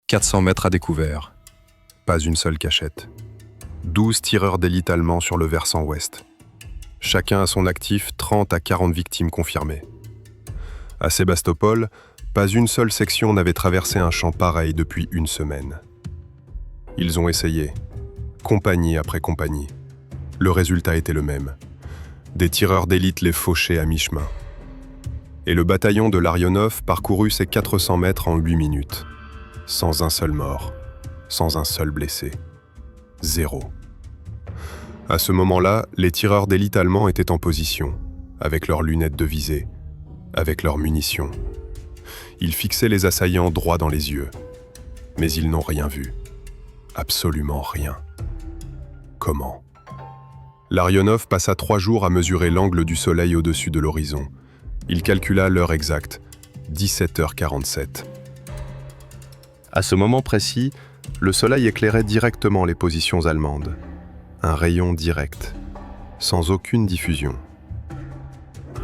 400 mètres à découvert. Pas une seule cachette. 12 tireurs d'élite allemands sur le versant ouest. Chacun à son actif 30 à 40 victimes confirmées. À Sébastopol, pas une seule section n'avait traversé un champ pareil depuis une semaine. Ils ont essayé, compagnie après compagnie. Le résultat était le même. Des tireurs d'élite les fauchaient à mi-chemin. Et le bataillon de Larionov parcourut ses 400 mètres en 8 minutes. Sans un seul mort, sans un seul blessé. Zéro. À ce moment-là, les tireurs d'élite allemands étaient en position, avec leurs lunettes de visée, avec leurs munitions. Ils fixaient les assaillants droit dans les yeux. Mais ils n'ont rien vu. Absolument rien. Comment ? Larionov passa 3 jours à mesurer l'angle du soleil au-dessus de l'horizon. Il calcula l'heure exacte, 17h47. À ce moment précis, le soleil éclairait directement les positions allemandes. Un rayon direct, sans aucune diffusion.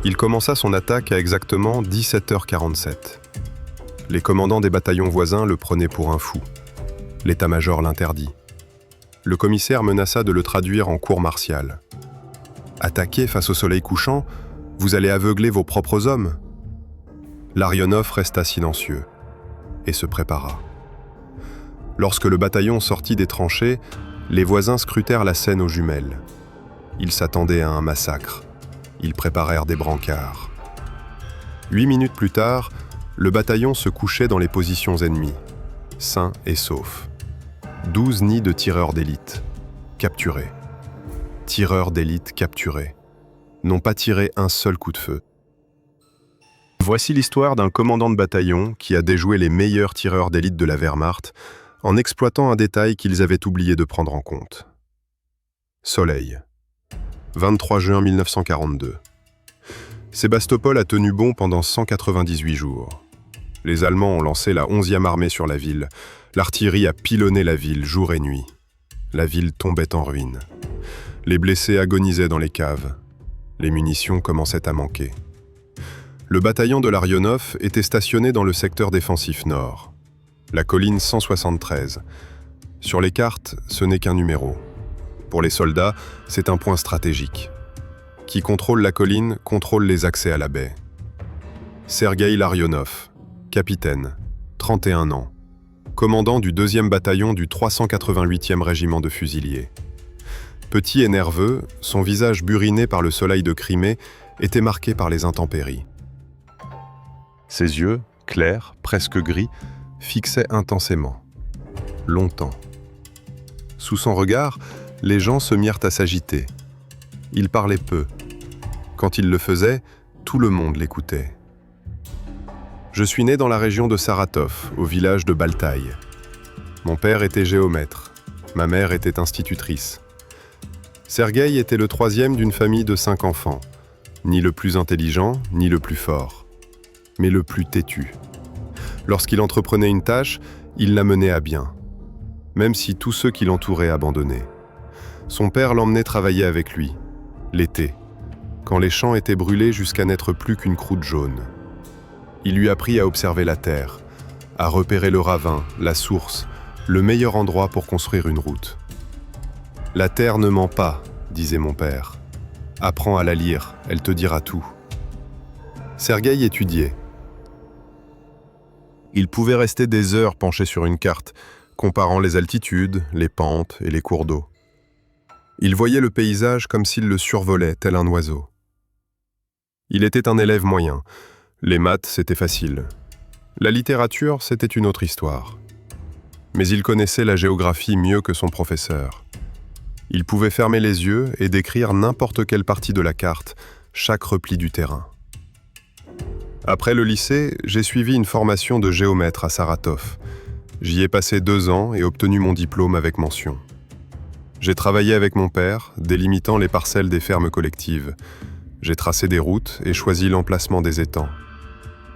Il commença son attaque à exactement 17h47. Les commandants des bataillons voisins le prenaient pour un fou. L'état-major l'interdit. Le commissaire menaça de le traduire en cour martiale. « Attaquer face au soleil couchant, vous allez aveugler vos propres hommes !» Larionov resta silencieux et se prépara. Lorsque le bataillon sortit des tranchées, les voisins scrutèrent la scène aux jumelles. Ils s'attendaient à un massacre. Ils préparèrent des brancards. 8 minutes plus tard, le bataillon se couchait dans les positions ennemies, sains et saufs. 12 nids de tireurs d'élite, capturés. Tireurs d'élite capturés. N'ont pas tiré un seul coup de feu. Voici l'histoire d'un commandant de bataillon qui a déjoué les meilleurs tireurs d'élite de la Wehrmacht en exploitant un détail qu'ils avaient oublié de prendre en compte. Soleil. 23 juin 1942. Sébastopol a tenu bon pendant 198 jours. Les Allemands ont lancé la 11e armée sur la ville. L'artillerie a pilonné la ville jour et nuit. La ville tombait en ruine. Les blessés agonisaient dans les caves. Les munitions commençaient à manquer. Le bataillon de Larionov était stationné dans le secteur défensif nord. La colline 173. Sur les cartes, ce n'est qu'un numéro. Pour les soldats, c'est un point stratégique. Qui contrôle la colline contrôle les accès à la baie. Sergueï Larionov, capitaine, 31 ans, commandant du 2e bataillon du 388e régiment de fusiliers. Petit et nerveux, son visage buriné par le soleil de Crimée était marqué par les intempéries. Ses yeux, clairs, presque gris, fixaient intensément, longtemps. Sous son regard, les gens se mirent à s'agiter. Il parlait peu. Quand il le faisait, tout le monde l'écoutait. Je suis né dans la région de Saratov, au village de Baltaï. Mon père était géomètre, ma mère était institutrice. Sergueï était le 3e d'une famille de 5 enfants, ni le plus intelligent, ni le plus fort, mais le plus têtu. Lorsqu'il entreprenait une tâche, il la menait à bien, même si tous ceux qui l'entouraient abandonnaient. Son père l'emmenait travailler avec lui, l'été, quand les champs étaient brûlés jusqu'à n'être plus qu'une croûte jaune. Il lui apprit à observer la terre, à repérer le ravin, la source, le meilleur endroit pour construire une route. « La terre ne ment pas », disait mon père. « Apprends à la lire, elle te dira tout. » Sergueï étudiait. Il pouvait rester des heures penché sur une carte, comparant les altitudes, les pentes et les cours d'eau. Il voyait le paysage comme s'il le survolait, tel un oiseau. Il était un élève moyen. Les maths, c'était facile. La littérature, c'était une autre histoire. Mais il connaissait la géographie mieux que son professeur. Il pouvait fermer les yeux et décrire n'importe quelle partie de la carte, chaque repli du terrain. Après le lycée, j'ai suivi une formation de géomètre à Saratov. J'y ai passé 2 ans et obtenu mon diplôme avec mention. J'ai travaillé avec mon père, délimitant les parcelles des fermes collectives. J'ai tracé des routes et choisi l'emplacement des étangs.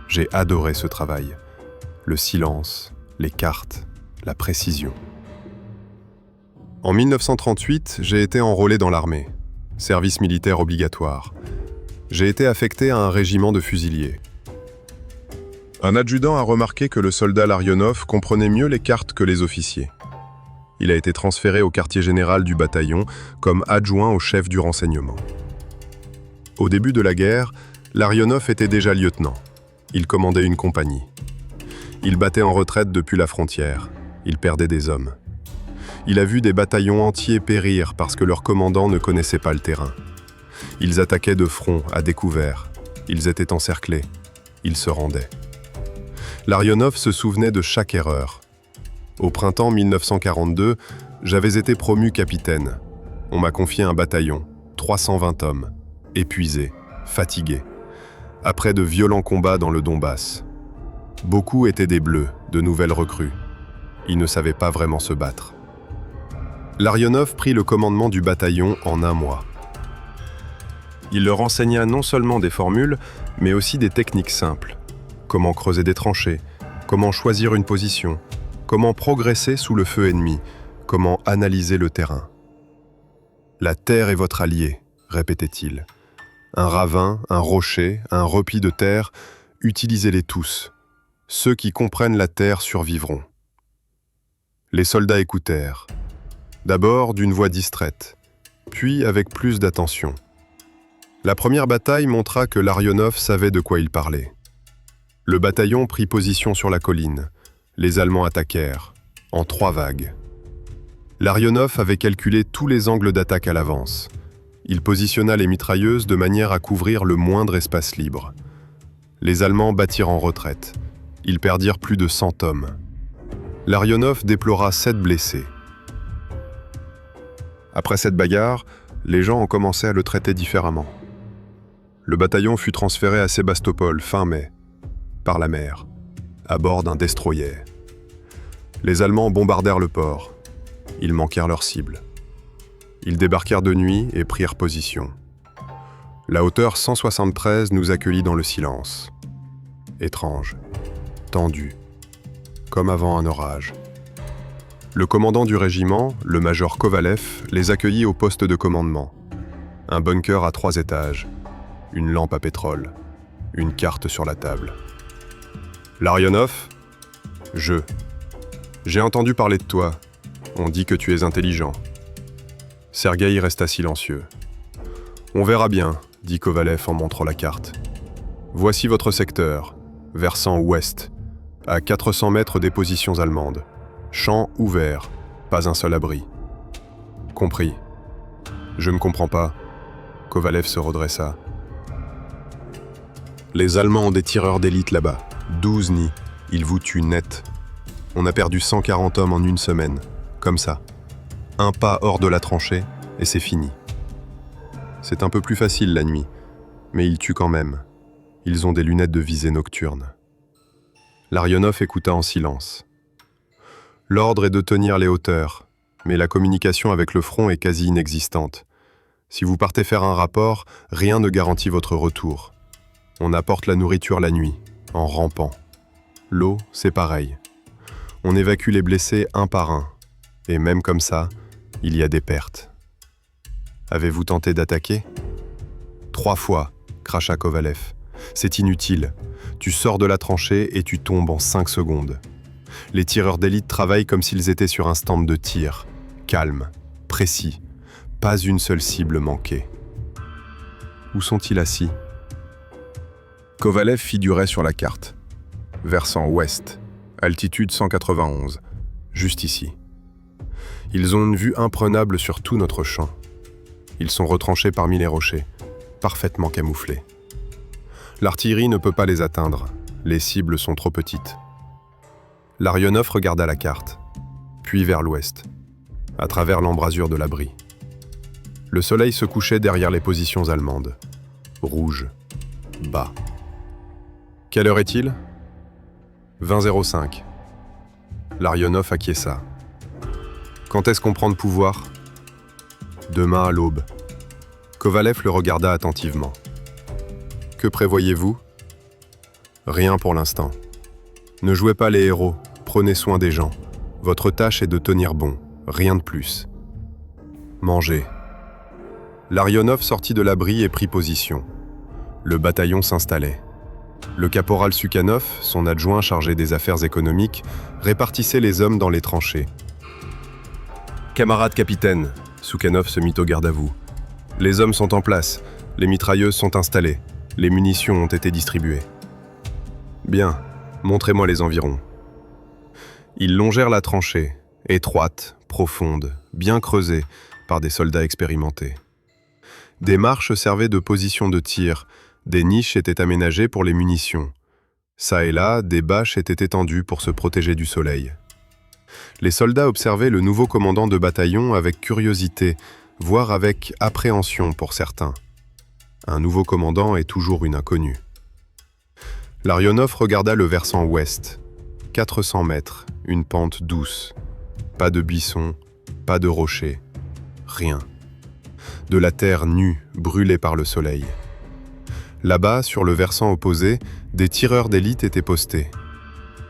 J'ai adoré ce travail. Le silence, les cartes, la précision. En 1938, j'ai été enrôlé dans l'armée. Service militaire obligatoire. J'ai été affecté à un régiment de fusiliers. Un adjudant a remarqué que le soldat Larionov comprenait mieux les cartes que les officiers. Il a été transféré au quartier général du bataillon comme adjoint au chef du renseignement. Au début de la guerre, Larionov était déjà lieutenant. Il commandait une compagnie. Il battait en retraite depuis la frontière. Il perdait des hommes. Il a vu des bataillons entiers périr parce que leurs commandants ne connaissaient pas le terrain. Ils attaquaient de front, à découvert. Ils étaient encerclés. Ils se rendaient. Larionov se souvenait de chaque erreur. Au printemps 1942, j'avais été promu capitaine. On m'a confié un bataillon, 320 hommes, épuisés, fatigués, après de violents combats dans le Donbass. Beaucoup étaient des bleus, de nouvelles recrues. Ils ne savaient pas vraiment se battre. Larionov prit le commandement du bataillon en 1 mois. Il leur enseigna non seulement des formules, mais aussi des techniques simples. Comment creuser des tranchées, comment choisir une position, comment progresser sous le feu ennemi, comment analyser le terrain. La terre est votre allié, répétait-il. Un ravin, un rocher, un repli de terre, utilisez-les tous. Ceux qui comprennent la terre survivront. Les soldats écoutèrent. D'abord d'une voix distraite, puis avec plus d'attention. La première bataille montra que Larionov savait de quoi il parlait. Le bataillon prit position sur la colline. Les Allemands attaquèrent, en 3 vagues. Larionov avait calculé tous les angles d'attaque à l'avance. Il positionna les mitrailleuses de manière à couvrir le moindre espace libre. Les Allemands battirent en retraite. Ils perdirent plus de 100 hommes. Larionov déplora 7 blessés. Après cette bagarre, les gens ont commencé à le traiter différemment. Le bataillon fut transféré à Sébastopol fin mai, par la mer, à bord d'un destroyer. Les Allemands bombardèrent le port. Ils manquèrent leur cible. Ils débarquèrent de nuit et prirent position. La hauteur 173 nous accueillit dans le silence. Étrange, tendu, comme avant un orage. Le commandant du régiment, le major Kovalev, les accueillit au poste de commandement. Un bunker à 3 étages, une lampe à pétrole, une carte sur la table. Larionov, j'ai entendu parler de toi. On dit que tu es intelligent. Sergueï resta silencieux. On verra bien, dit Kovalev en montrant la carte. Voici votre secteur, versant ouest, à 400 mètres des positions allemandes. Champ ouvert, pas un seul abri. Compris. Je ne comprends pas. Kovalev se redressa. Les Allemands ont des tireurs d'élite là-bas. 12 nids. Ils vous tuent net. On a perdu 140 hommes en 1 semaine. Comme ça. Un pas hors de la tranchée, et c'est fini. C'est un peu plus facile la nuit, mais ils tuent quand même. Ils ont des lunettes de visée nocturne. Larionov écouta en silence. L'ordre est de tenir les hauteurs, mais la communication avec le front est quasi inexistante. Si vous partez faire un rapport, rien ne garantit votre retour. On apporte la nourriture la nuit, en rampant. L'eau, c'est pareil. On évacue les blessés un par un. Et même comme ça, il y a des pertes. Avez-vous tenté d'attaquer ? 3 fois, cracha Kovalev. C'est inutile. Tu sors de la tranchée et tu tombes en 5 secondes. Les tireurs d'élite travaillent comme s'ils étaient sur un stand de tir. Calme, précis. Pas une seule cible manquée. Où sont-ils assis ? Kovalev figurait sur la carte. Versant ouest, altitude 191, juste ici. Ils ont une vue imprenable sur tout notre champ. Ils sont retranchés parmi les rochers, parfaitement camouflés. L'artillerie ne peut pas les atteindre, les cibles sont trop petites. Larionov regarda la carte, puis vers l'ouest, à travers l'embrasure de l'abri. Le soleil se couchait derrière les positions allemandes. Rouge, bas. Quelle heure est-il ? 20:05. Larionov acquiesça. Quand est-ce qu'on prend le pouvoir ? Demain à l'aube. Kovalev le regarda attentivement. Que prévoyez-vous ? Rien pour l'instant. Ne jouez pas les héros, prenez soin des gens. Votre tâche est de tenir bon, rien de plus. Mangez. Larionov sortit de l'abri et prit position. Le bataillon s'installait. Le caporal Sukhanov, son adjoint chargé des affaires économiques, répartissait les hommes dans les tranchées. « Camarade capitaine !» Sukhanov se mit au garde à vous. « Les hommes sont en place, les mitrailleuses sont installées, les munitions ont été distribuées. »« Bien, montrez-moi les environs. » Ils longèrent la tranchée, étroite, profonde, bien creusée par des soldats expérimentés. Des marches servaient de position de tir, des niches étaient aménagées pour les munitions. Ça et là, des bâches étaient étendues pour se protéger du soleil. Les soldats observaient le nouveau commandant de bataillon avec curiosité, voire avec appréhension pour certains. Un nouveau commandant est toujours une inconnue. Larionov regarda le versant ouest. 400 mètres, une pente douce. Pas de buissons, pas de rochers, rien. De la terre nue, brûlée par le soleil. Là-bas, sur le versant opposé, des tireurs d'élite étaient postés.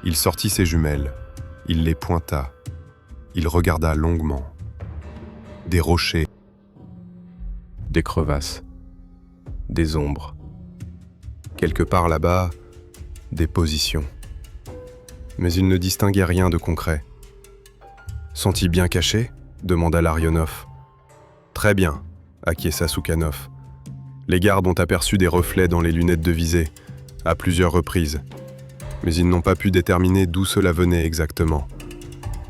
Il sortit ses jumelles. Il les pointa. Il regarda longuement. Des rochers, des crevasses, des ombres. Quelque part là-bas, des positions. Mais il ne distinguait rien de concret. « Sont-ils bien cachés ?» demanda Larionov. « Très bien, » acquiesça Sukhanov. Les gardes ont aperçu des reflets dans les lunettes de visée, à plusieurs reprises. Mais ils n'ont pas pu déterminer d'où cela venait exactement.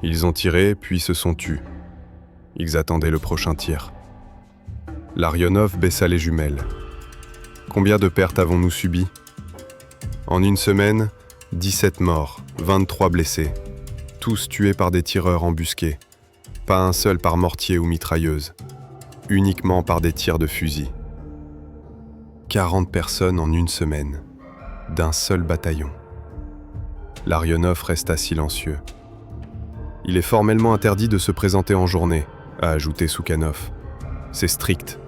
Ils ont tiré, puis se sont tus. Ils attendaient le prochain tir. Larionov baissa les jumelles. « Combien de pertes avons-nous subies ? » En une semaine, 17 morts, 23 blessés. Tous tués par des tireurs embusqués. Pas un seul par mortier ou mitrailleuse. Uniquement par des tirs de fusil. 40 personnes en une semaine, d'un seul bataillon. Larionov resta silencieux. « Il est formellement interdit de se présenter en journée », a ajouté Sukhanov. « C'est strict.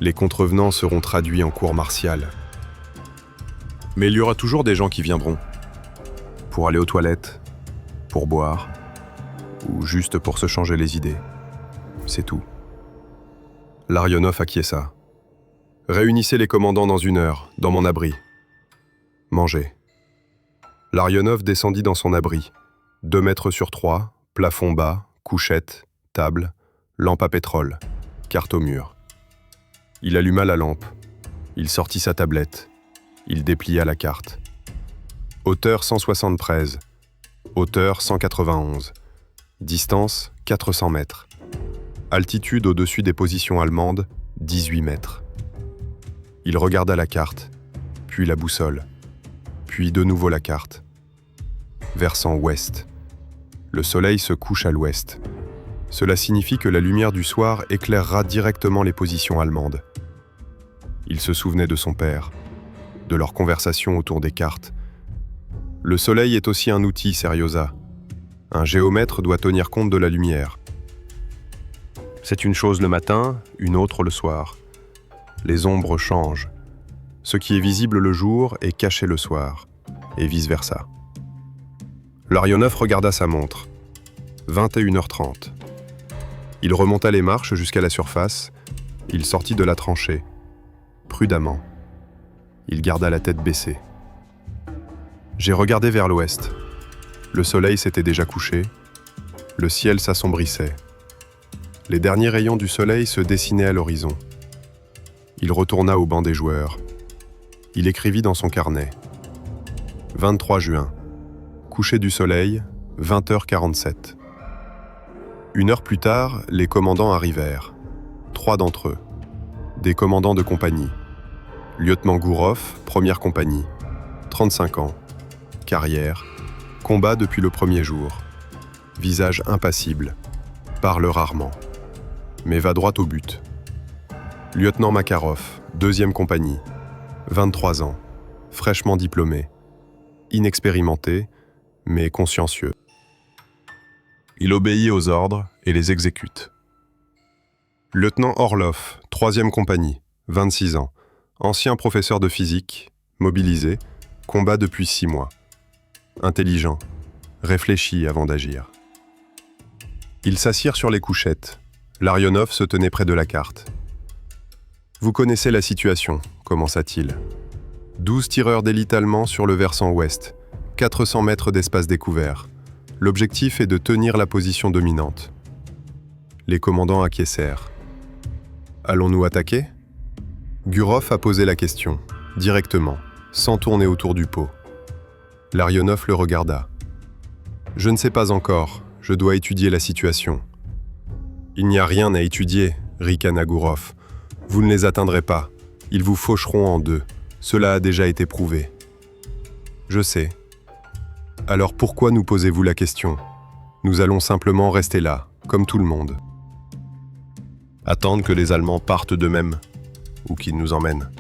Les contrevenants seront traduits en cour martiale. Mais il y aura toujours des gens qui viendront. Pour aller aux toilettes, pour boire, ou juste pour se changer les idées. C'est tout. » Larionov acquiesça. « Réunissez les commandants dans 1 heure, dans mon abri. Mangez. » Larionov descendit dans son abri. 2 mètres sur 3, plafond bas, couchette, table, lampe à pétrole, carte au mur. Il alluma la lampe. Il sortit sa tablette. Il déplia la carte. Hauteur 173. Hauteur 191. Distance 400 mètres. Altitude au-dessus des positions allemandes, 18 mètres. Il regarda la carte, puis la boussole, puis de nouveau la carte. Versant ouest. Le soleil se couche à l'ouest. Cela signifie que la lumière du soir éclairera directement les positions allemandes. Il se souvenait de son père, de leur conversation autour des cartes. Le soleil est aussi un outil, Serioza. Un géomètre doit tenir compte de la lumière. C'est une chose le matin, une autre le soir. Les ombres changent. Ce qui est visible le jour est caché le soir, et vice-versa. Larionov regarda sa montre. 21h30. Il remonta les marches jusqu'à la surface. Il sortit de la tranchée. Prudemment. Il garda la tête baissée. J'ai regardé vers l'ouest. Le soleil s'était déjà couché. Le ciel s'assombrissait. Les derniers rayons du soleil se dessinaient à l'horizon. Il retourna au banc des joueurs. Il écrivit dans son carnet. 23 juin. Coucher du soleil, 20h47. 1 heure plus tard, les commandants arrivèrent. 3 d'entre eux. Des commandants de compagnie. Lieutenant Gourov, première compagnie. 35 ans. Carrière. Combat depuis le premier jour. Visage impassible. Parle rarement. Mais va droit au but. Lieutenant Makarov, deuxième compagnie. 23 ans. Fraîchement diplômé. Inexpérimenté, mais consciencieux. Il obéit aux ordres et les exécute. Lieutenant Orlov, troisième compagnie. 26 ans. Ancien professeur de physique. Mobilisé. Combat depuis 6 mois. Intelligent. Réfléchi avant d'agir. Ils s'assirent sur les couchettes. Larionov se tenait près de la carte. « Vous connaissez la situation », commença-t-il. « 12 tireurs d'élite allemands sur le versant ouest, 400 mètres d'espace découvert. L'objectif est de tenir la position dominante. Les commandants acquiescèrent. Allons-nous attaquer ? Gurov a posé la question, directement, sans tourner autour du pot. Larionov le regarda. « Je ne sais pas encore, je dois étudier la situation. » « Il n'y a rien à étudier, » ricana Gurov. « Vous ne les atteindrez pas. Ils vous faucheront en deux. Cela a déjà été prouvé. » « Je sais. Alors pourquoi nous posez-vous la question ? Nous allons simplement rester là, comme tout le monde. Attendre que les Allemands partent d'eux-mêmes, ou qu'ils nous emmènent. »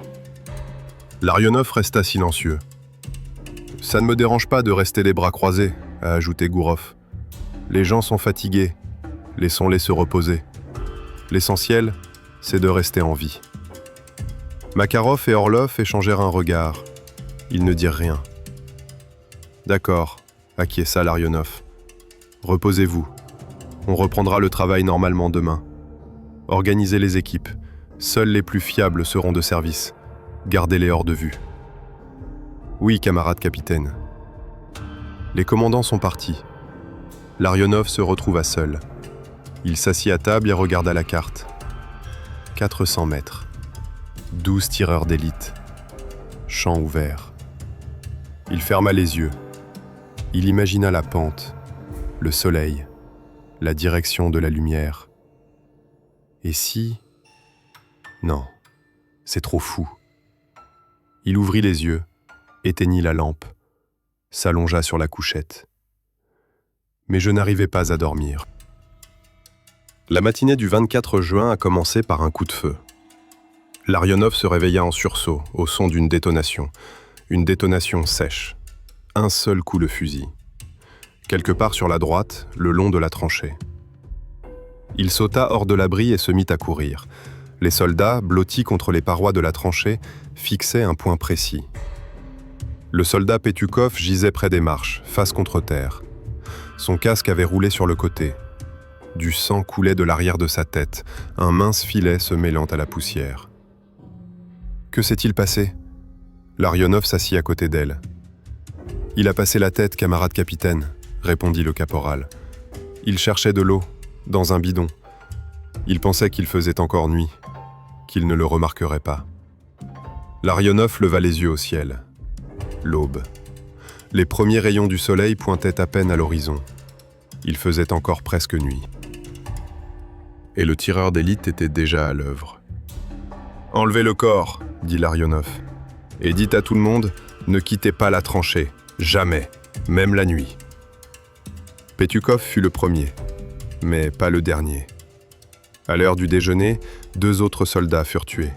Larionov resta silencieux. « Ça ne me dérange pas de rester les bras croisés, » a ajouté Gurov. « Les gens sont fatigués. Laissons-les se reposer. L'essentiel, c'est de rester en vie. » Makarov et Orlov échangèrent un regard. Ils ne dirent rien. « D'accord, » acquiesça Larionov. « Reposez-vous. On reprendra le travail normalement demain. Organisez les équipes. Seuls les plus fiables seront de service. Gardez-les hors de vue. »« Oui, camarade capitaine. » Les commandants sont partis. Larionov se retrouva seul. Il s'assit à table et regarda la carte. 400 mètres. 12 tireurs d'élite. Champ ouvert. Il ferma les yeux. Il imagina la pente, le soleil, la direction de la lumière. Et si... Non, c'est trop fou. Il ouvrit les yeux, éteignit la lampe, s'allongea sur la couchette. Mais je n'arrivais pas à dormir. La matinée du 24 juin a commencé par un coup de feu. Larionov se réveilla en sursaut au son d'une détonation. Une détonation sèche. Un seul coup de fusil. Quelque part sur la droite, le long de la tranchée. Il sauta hors de l'abri et se mit à courir. Les soldats, blottis contre les parois de la tranchée, fixaient un point précis. Le soldat Petukov gisait près des marches, face contre terre. Son casque avait roulé sur le côté. Du sang coulait de l'arrière de sa tête, un mince filet se mêlant à la poussière. Que s'est-il passé ? Larionov s'assit à côté d'elle. « Il a passé la tête, camarade capitaine », répondit le caporal. « Il cherchait de l'eau, dans un bidon. Il pensait qu'il faisait encore nuit, qu'il ne le remarquerait pas. » Larionov leva les yeux au ciel. L'aube. Les premiers rayons du soleil pointaient à peine à l'horizon. Il faisait encore presque nuit. Et le tireur d'élite était déjà à l'œuvre. « Enlevez le corps », dit Larionov. « Et dites à tout le monde, ne quittez pas la tranchée, jamais, même la nuit. » Petukov fut le premier, mais pas le dernier. À l'heure du déjeuner, 2 autres soldats furent tués.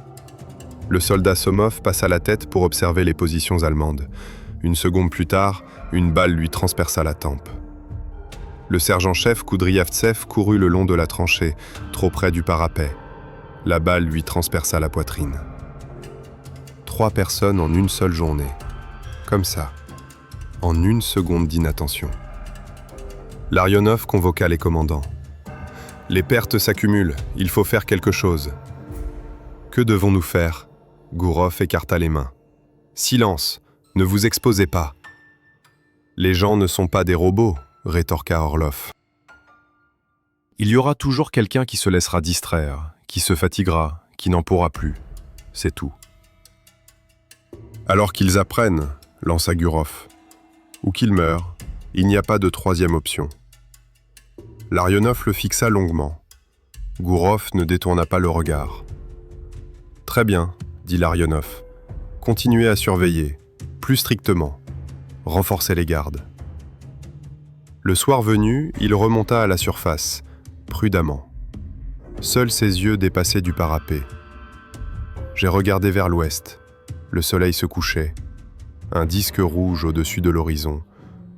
Le soldat Somov passa la tête pour observer les positions allemandes. Une seconde plus tard, une balle lui transperça la tempe. Le sergent-chef Koudriavtsev courut le long de la tranchée, trop près du parapet. La balle lui transperça la poitrine. 3 personnes en une seule journée. Comme ça, en une seconde d'inattention. Larionov convoqua les commandants. « Les pertes s'accumulent, il faut faire quelque chose. »« Que devons-nous faire ?» Gurov écarta les mains. « Silence, ne vous exposez pas. »« Les gens ne sont pas des robots, » rétorqua Orlov. « Il y aura toujours quelqu'un qui se laissera distraire, qui se fatiguera, qui n'en pourra plus. C'est tout. »« Alors qu'ils apprennent, » lança Gurov. « Ou qu'ils meurent, il n'y a pas de troisième option. » Larionov le fixa longuement. Gurov ne détourna pas le regard. « Très bien, » dit Larionov. « Continuez à surveiller, plus strictement. Renforcez les gardes. » Le soir venu, il remonta à la surface, prudemment. Seuls ses yeux dépassaient du parapet. J'ai regardé vers l'ouest. Le soleil se couchait. Un disque rouge au-dessus de l'horizon,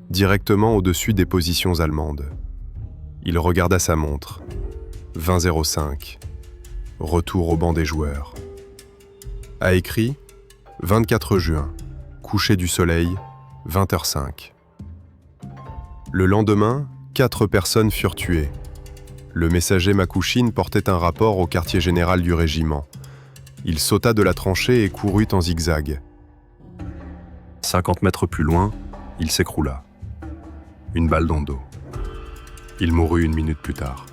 directement au-dessus des positions allemandes. Il regarda sa montre. 20:05. Retour au banc des joueurs. A écrit 24 juin. Coucher du soleil, 20h05. Le lendemain, 4 personnes furent tuées. Le messager Makouchine portait un rapport au quartier général du régiment. Il sauta de la tranchée et courut en zigzag. 50 mètres plus loin, il s'écroula. Une balle dans le dos. Il mourut 1 minute plus tard.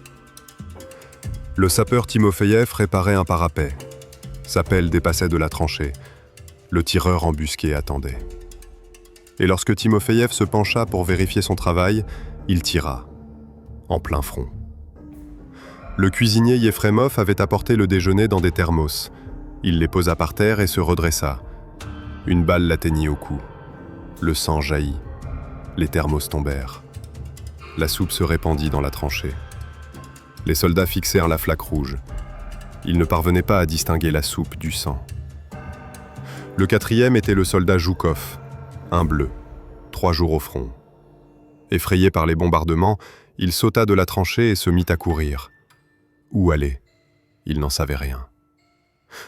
Le sapeur Timofeyev réparait un parapet. Sa pelle dépassait de la tranchée. Le tireur embusqué attendait. Et lorsque Timofeyev se pencha pour vérifier son travail, il tira, en plein front. Le cuisinier Yefremov avait apporté le déjeuner dans des thermos. Il les posa par terre et se redressa. Une balle l'atteignit au cou. Le sang jaillit. Les thermos tombèrent. La soupe se répandit dans la tranchée. Les soldats fixèrent la flaque rouge. Ils ne parvenaient pas à distinguer la soupe du sang. Le 4e était le soldat Joukov, un bleu, 3 jours au front. Effrayé par les bombardements, il sauta de la tranchée et se mit à courir. Où aller? Il n'en savait rien.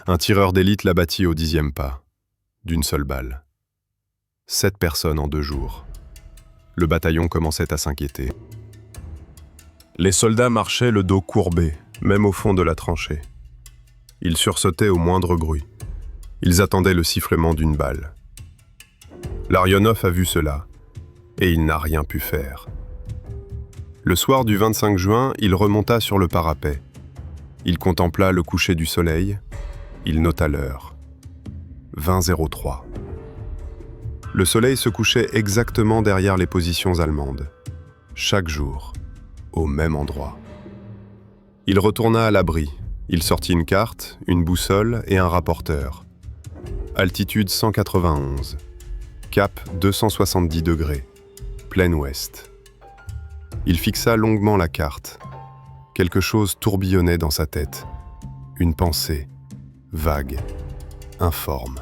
Un tireur d'élite l'abattit au 10e pas, d'une seule balle. 7 personnes en 2 jours. Le bataillon commençait à s'inquiéter. Les soldats marchaient le dos courbé, même au fond de la tranchée. Ils sursautaient au moindre bruit. Ils attendaient le sifflement d'une balle. Larionov a vu cela, et il n'a rien pu faire. Le soir du 25 juin, il remonta sur le parapet. Il contempla le coucher du soleil. Il nota l'heure. 20:03. Le soleil se couchait exactement derrière les positions allemandes. Chaque jour, au même endroit. Il retourna à l'abri. Il sortit une carte, une boussole et un rapporteur. Altitude 191. Cap 270 degrés. Plein ouest. Il fixa longuement la carte. Quelque chose tourbillonnait dans sa tête. Une pensée, vague, informe.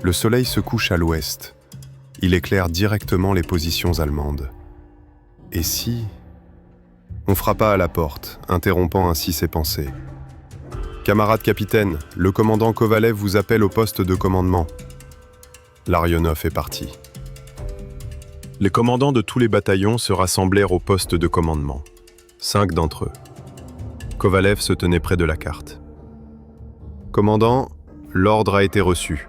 Le soleil se couche à l'ouest. Il éclaire directement les positions allemandes. Et si... On frappa à la porte, interrompant ainsi ses pensées. « Camarade capitaine, le commandant Kovalev vous appelle au poste de commandement. » Larionov est parti. Les commandants de tous les bataillons se rassemblèrent au poste de commandement. 5 d'entre eux. Kovalev se tenait près de la carte. « Commandant, l'ordre a été reçu.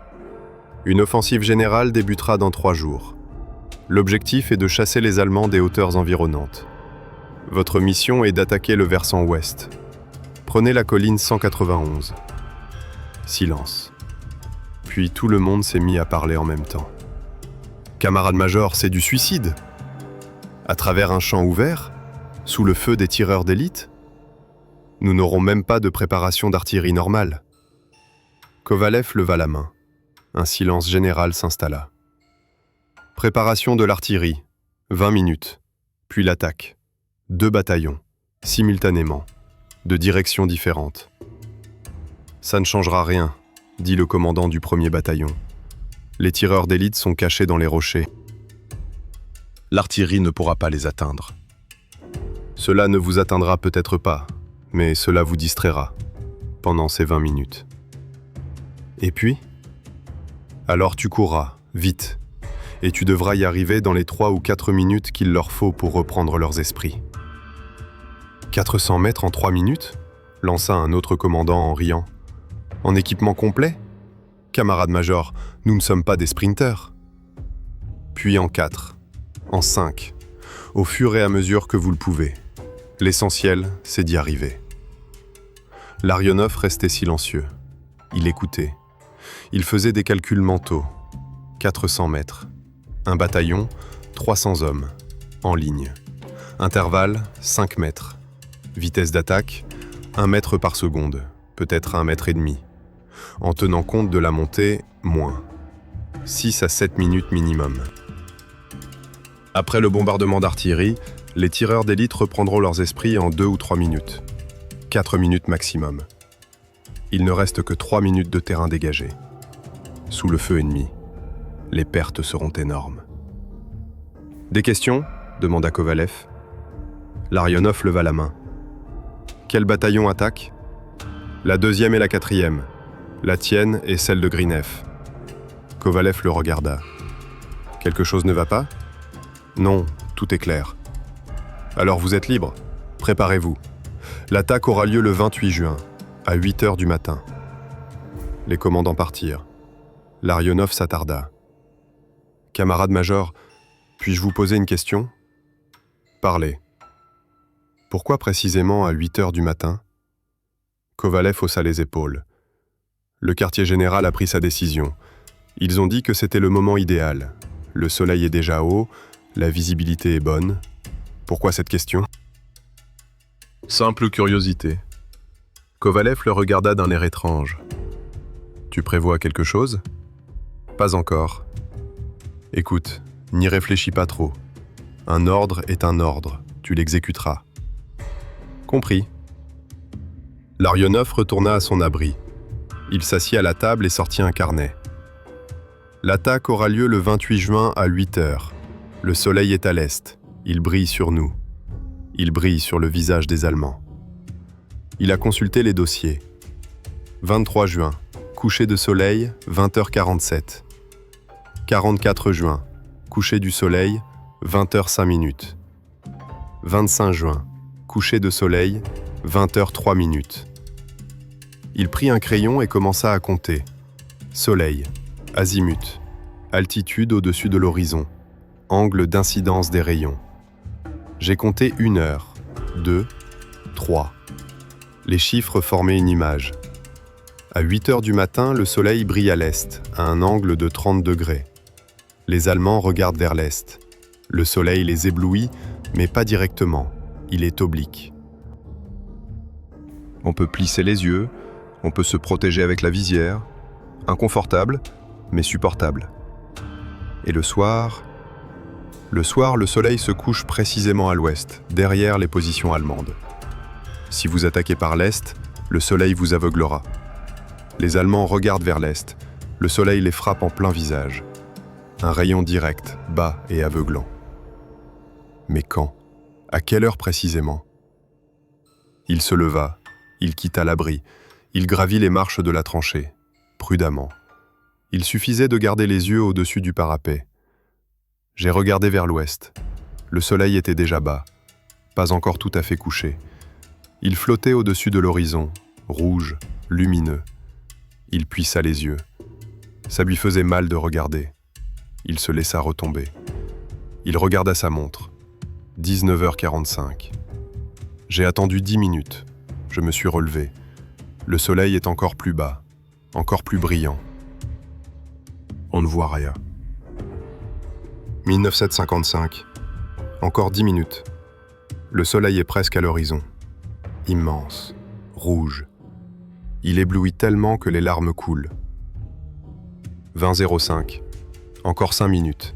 Une offensive générale débutera dans 3 jours. L'objectif est de chasser les Allemands des hauteurs environnantes. Votre mission est d'attaquer le versant ouest. Prenez la colline 191. » Silence. Puis tout le monde s'est mis à parler en même temps. « Camarade-major, c'est du suicide. À travers un champ ouvert, sous le feu des tireurs d'élite, nous n'aurons même pas de préparation d'artillerie normale. » Kovalev leva la main. Un silence général s'installa. Préparation de l'artillerie, 20 minutes, puis l'attaque. 2 bataillons, simultanément, de directions différentes. « Ça ne changera rien, » dit le commandant du 1er bataillon. « Les tireurs d'élite sont cachés dans les rochers. L'artillerie ne pourra pas les atteindre. Cela ne vous atteindra peut-être pas, mais cela vous distraira, pendant ces 20 minutes. Et puis ? Alors tu courras, vite, et tu devras y arriver dans les 3 ou 4 minutes qu'il leur faut pour reprendre leurs esprits. » 400 mètres en 3 minutes ? Lança un autre commandant en riant. En équipement complet ? Camarade-major, nous ne sommes pas des sprinteurs. Puis en 4, en 5, au fur et à mesure que vous le pouvez. L'essentiel, c'est d'y arriver. Larionov restait silencieux. Il écoutait. Il faisait des calculs mentaux. 400 mètres. Un bataillon, 300 hommes, en ligne. Intervalle, 5 mètres. Vitesse d'attaque, 1 mètre par seconde, peut-être 1,5 mètre. En tenant compte de la montée, moins. 6 à 7 minutes minimum. Après le bombardement d'artillerie, les tireurs d'élite reprendront leurs esprits en 2 ou 3 minutes. 4 minutes maximum. Il ne reste que 3 minutes de terrain dégagé. Sous le feu ennemi, les pertes seront énormes. « Des questions ?» demanda Kovalev. Larionov leva la main. Quel bataillon attaque ? La 2e et la 4e. La tienne et celle de Grinev. Kovalev le regarda. Quelque chose ne va pas ? Non, tout est clair. Alors vous êtes libre. Préparez-vous. L'attaque aura lieu le 28 juin, à 8 heures du matin. Les commandants partirent. Larionov s'attarda. Camarade major, puis-je vous poser une question ? Parlez. Pourquoi précisément à 8 heures du matin ? Kovalev haussa les épaules. Le quartier général a pris sa décision. Ils ont dit que c'était le moment idéal. Le soleil est déjà haut, la visibilité est bonne. Pourquoi cette question ? Simple curiosité. Kovalev le regarda d'un air étrange. Tu prévois quelque chose ? Pas encore. Écoute, n'y réfléchis pas trop. Un ordre est un ordre, tu l'exécuteras. Compris. Larionov retourna à son abri. Il s'assit à la table et sortit un carnet. L'attaque aura lieu le 28 juin à 8 heures. Le soleil est à l'est. Il brille sur nous. Il brille sur le visage des Allemands. Il a consulté les dossiers. 23 juin, coucher de soleil, 20h47. 44 juin, coucher du soleil, 20h05. 25 juin, coucher de soleil, 20h03. Il prit un crayon et commença à compter. Soleil, azimut, altitude au-dessus de l'horizon, angle d'incidence des rayons. J'ai compté 1 heure, 2, 3. Les chiffres formaient une image. À 8 heures du matin, le soleil brille à l'est, à un angle de 30 degrés. Les Allemands regardent vers l'est. Le soleil les éblouit, mais pas directement. Il est oblique. On peut plisser les yeux, on peut se protéger avec la visière. Inconfortable, mais supportable. Et le soir, le soleil se couche précisément à l'ouest, derrière les positions allemandes. Si vous attaquez par l'est, le soleil vous aveuglera. Les Allemands regardent vers l'est, le soleil les frappe en plein visage. Un rayon direct, bas et aveuglant. Mais quand ? À quelle heure précisément ? Il se leva, il quitta l'abri, il gravit les marches de la tranchée, prudemment. Il suffisait de garder les yeux au-dessus du parapet. J'ai regardé vers l'ouest. Le soleil était déjà bas, pas encore tout à fait couché. Il flottait au-dessus de l'horizon, rouge, lumineux. Il plissa les yeux. Ça lui faisait mal de regarder. Il se laissa retomber. Il regarda sa montre. 19h45. J'ai attendu 10 minutes. Je me suis relevé. Le soleil est encore plus bas, encore plus brillant. On ne voit rien. 1955. Encore 10 minutes. Le soleil est presque à l'horizon. Immense, rouge. Il éblouit tellement que les larmes coulent. 20h05. Encore 5 minutes.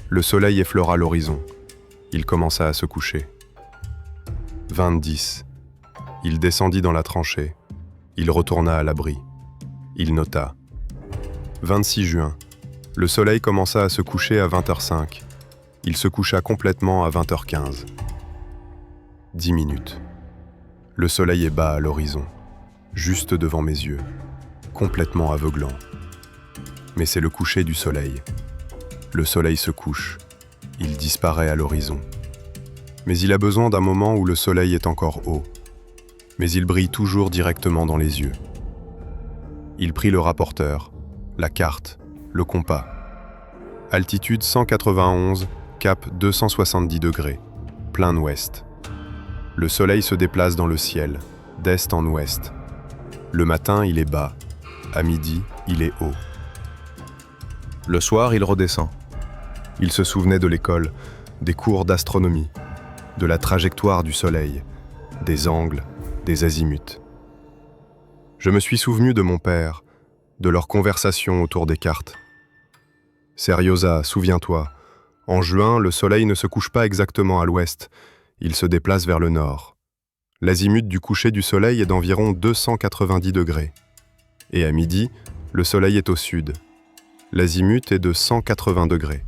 Le soleil effleura l'horizon. Il commença à se coucher. 20h10. Il descendit dans la tranchée. Il retourna à l'abri. Il nota. 26 juin. Le soleil commença à se coucher à 20h05. Il se coucha complètement à 20h15. 10 minutes. Le soleil est bas à l'horizon, juste devant mes yeux, complètement aveuglant. Mais c'est le coucher du soleil. Le soleil se couche. Il disparaît à l'horizon. Mais il a besoin d'un moment où le soleil est encore haut. Mais il brille toujours directement dans les yeux. Il prit le rapporteur, la carte, le compas. Altitude 191, cap 270 degrés, plein ouest. Le soleil se déplace dans le ciel, d'est en ouest. Le matin, il est bas. À midi, il est haut. Le soir, il redescend. Il se souvenait de l'école, des cours d'astronomie, de la trajectoire du soleil, des angles, des azimuts. Je me suis souvenu de mon père, de leurs conversations autour des cartes. Seriosa, souviens-toi, en juin, le soleil ne se couche pas exactement à l'ouest, il se déplace vers le nord. L'azimut du coucher du soleil est d'environ 290 degrés. Et à midi, le soleil est au sud. L'azimut est de 180 degrés.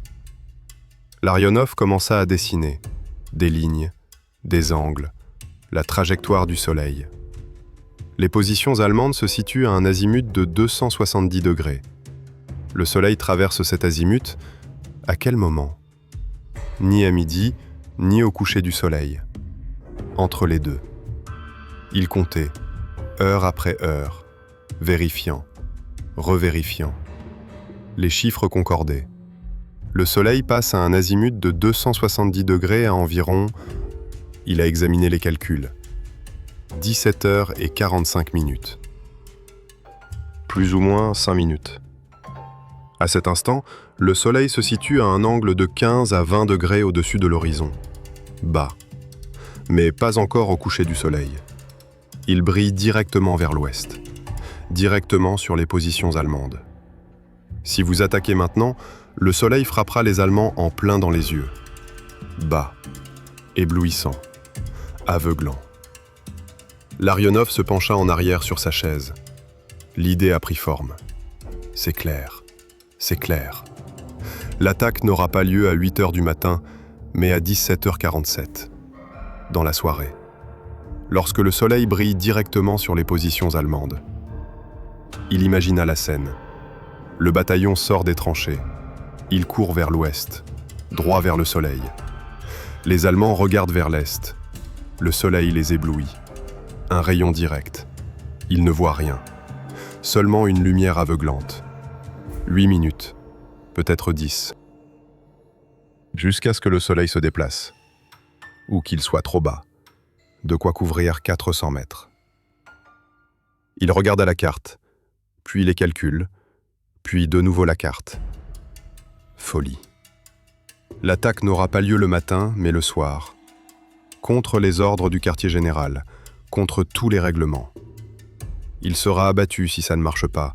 Larionov commença à dessiner des lignes, des angles, la trajectoire du soleil. Les positions allemandes se situent à un azimut de 270 degrés. Le soleil traverse cet azimut à quel moment ? Ni à midi, ni au coucher du soleil. Entre les deux. Il comptait, heure après heure, vérifiant, revérifiant. Les chiffres concordaient. Le soleil passe à un azimut de 270 degrés à environ... Il a examiné les calculs. 17h45. Plus ou moins 5 minutes. À cet instant, le soleil se situe à un angle de 15 à 20 degrés au-dessus de l'horizon. Bas. Mais pas encore au coucher du soleil. Il brille directement vers l'ouest. Directement sur les positions allemandes. Si vous attaquez maintenant, le soleil frappera les Allemands en plein dans les yeux. Bas. Éblouissant. Aveuglant. Larionov se pencha en arrière sur sa chaise. L'idée a pris forme. C'est clair. C'est clair. L'attaque n'aura pas lieu à 8h du matin, mais à 17h47, dans la soirée, lorsque le soleil brille directement sur les positions allemandes. Il imagina la scène. Le bataillon sort des tranchées. Il court vers l'ouest, droit vers le soleil. Les Allemands regardent vers l'est. Le soleil les éblouit. Un rayon direct. Ils ne voient rien. Seulement une lumière aveuglante. 8 minutes, peut-être 10. Jusqu'à ce que le soleil se déplace. Ou qu'il soit trop bas. De quoi couvrir 400 mètres. Il regarda la carte, puis les calculs, puis de nouveau la carte. Folie. L'attaque n'aura pas lieu le matin, mais le soir. Contre les ordres du quartier général, contre tous les règlements. Il sera abattu si ça ne marche pas.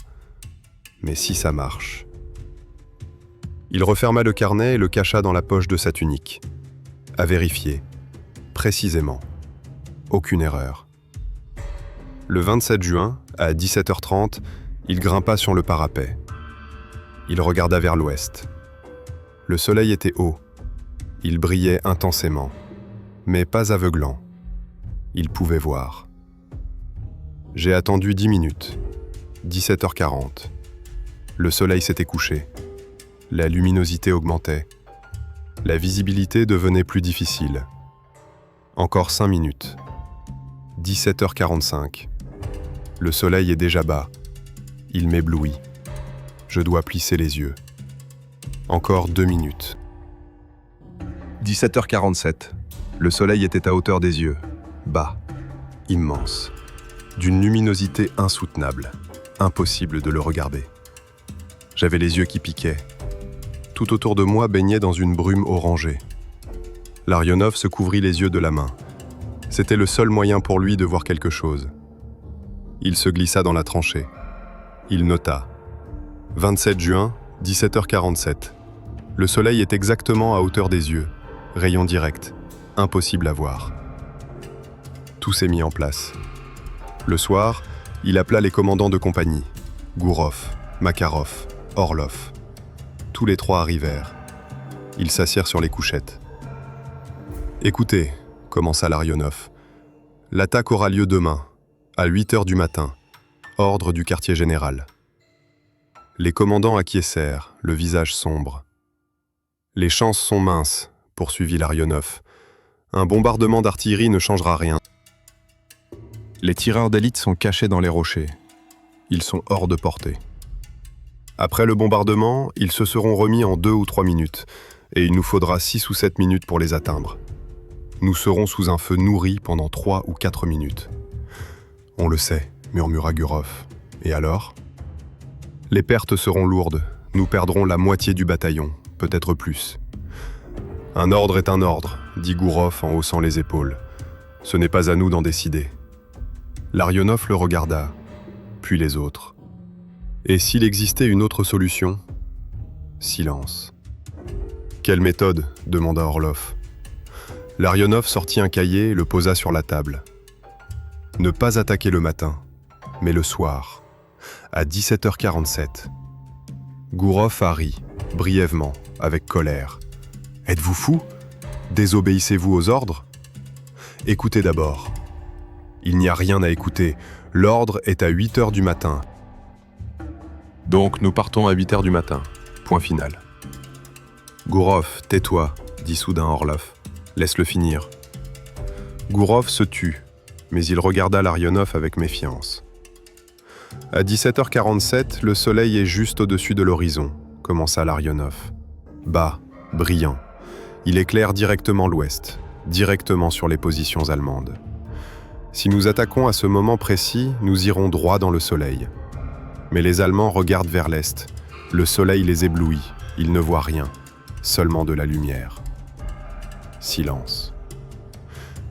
Mais si ça marche... Il referma le carnet et le cacha dans la poche de sa tunique. À vérifier. Précisément. Aucune erreur. Le 27 juin, à 17h30, il grimpa sur le parapet. Il regarda vers l'ouest. Le soleil était haut. Il brillait intensément, mais pas aveuglant. Il pouvait voir. J'ai attendu 10 minutes. 17h40. Le soleil s'était couché. La luminosité augmentait. La visibilité devenait plus difficile. Encore 5 minutes. 17h45. Le soleil est déjà bas. Il m'éblouit. Je dois plisser les yeux. Encore 2 minutes. 17h47. Le soleil était à hauteur des yeux. Bas. Immense. D'une luminosité insoutenable. Impossible de le regarder. J'avais les yeux qui piquaient. Tout autour de moi baignait dans une brume orangée. Larionov se couvrit les yeux de la main. C'était le seul moyen pour lui de voir quelque chose. Il se glissa dans la tranchée. Il nota. 27 juin, 17h47. Le soleil est exactement à hauteur des yeux. Rayon direct. Impossible à voir. Tout s'est mis en place. Le soir, il appela les commandants de compagnie. Gourov, Makarov, Orlov. Tous les trois arrivèrent. Ils s'assirent sur les couchettes. « Écoutez, » commença Larionov, « l'attaque aura lieu demain, à 8h du matin, ordre du quartier général. » Les commandants acquiescèrent, le visage sombre. « Les chances sont minces, » poursuivit Larionov. « Un bombardement d'artillerie ne changera rien. Les tireurs d'élite sont cachés dans les rochers. Ils sont hors de portée. Après le bombardement, ils se seront remis en 2 ou 3 minutes, et il nous faudra 6 ou 7 minutes pour les atteindre. Nous serons sous un feu nourri pendant 3 ou 4 minutes. On le sait, murmura Gurov. Et alors ? Les pertes seront lourdes. Nous perdrons la moitié du bataillon, peut-être plus. Un ordre est un ordre, dit Gourov en haussant les épaules. Ce n'est pas à nous d'en décider. Larionov le regarda, puis les autres. Et s'il existait une autre solution ? Silence. Quelle méthode ? demanda Orlov. Larionov sortit un cahier et le posa sur la table. Ne pas attaquer le matin, mais le soir, à 17h47. Gourov a ri, brièvement, avec colère. Êtes-vous fou ? Désobéissez-vous aux ordres ? Écoutez d'abord. Il n'y a rien à écouter. L'ordre est à 8h du matin. Donc nous partons à 8h du matin. Point final. Gourov, tais-toi, dit soudain Orlov. Laisse-le finir. Gourov se tut, mais il regarda Larionov avec méfiance. À 17h47, le soleil est juste au-dessus de l'horizon, commença Larionov. bas, brillant. Il éclaire directement l'ouest, directement sur les positions allemandes. Si nous attaquons à ce moment précis, nous irons droit dans le soleil. Mais les Allemands regardent vers l'est. Le soleil les éblouit. Ils ne voient rien, seulement de la lumière. Silence.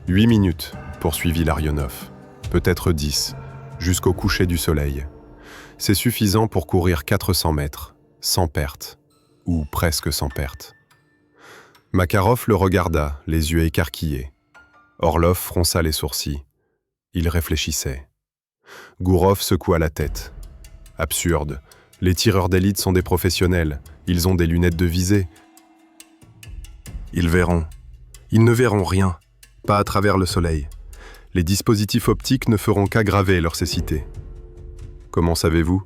8 minutes, poursuivit Larionov. Peut-être 10, jusqu'au coucher du soleil. C'est suffisant pour courir 400 mètres, sans perte, ou presque sans perte. Makarov le regarda, les yeux écarquillés. Orlov fronça les sourcils. Il réfléchissait. Gourov secoua la tête. Absurde. Les tireurs d'élite sont des professionnels. Ils ont des lunettes de visée. Ils verront. Ils ne verront rien. Pas à travers le soleil. Les dispositifs optiques ne feront qu'aggraver leur cécité. Comment savez-vous ?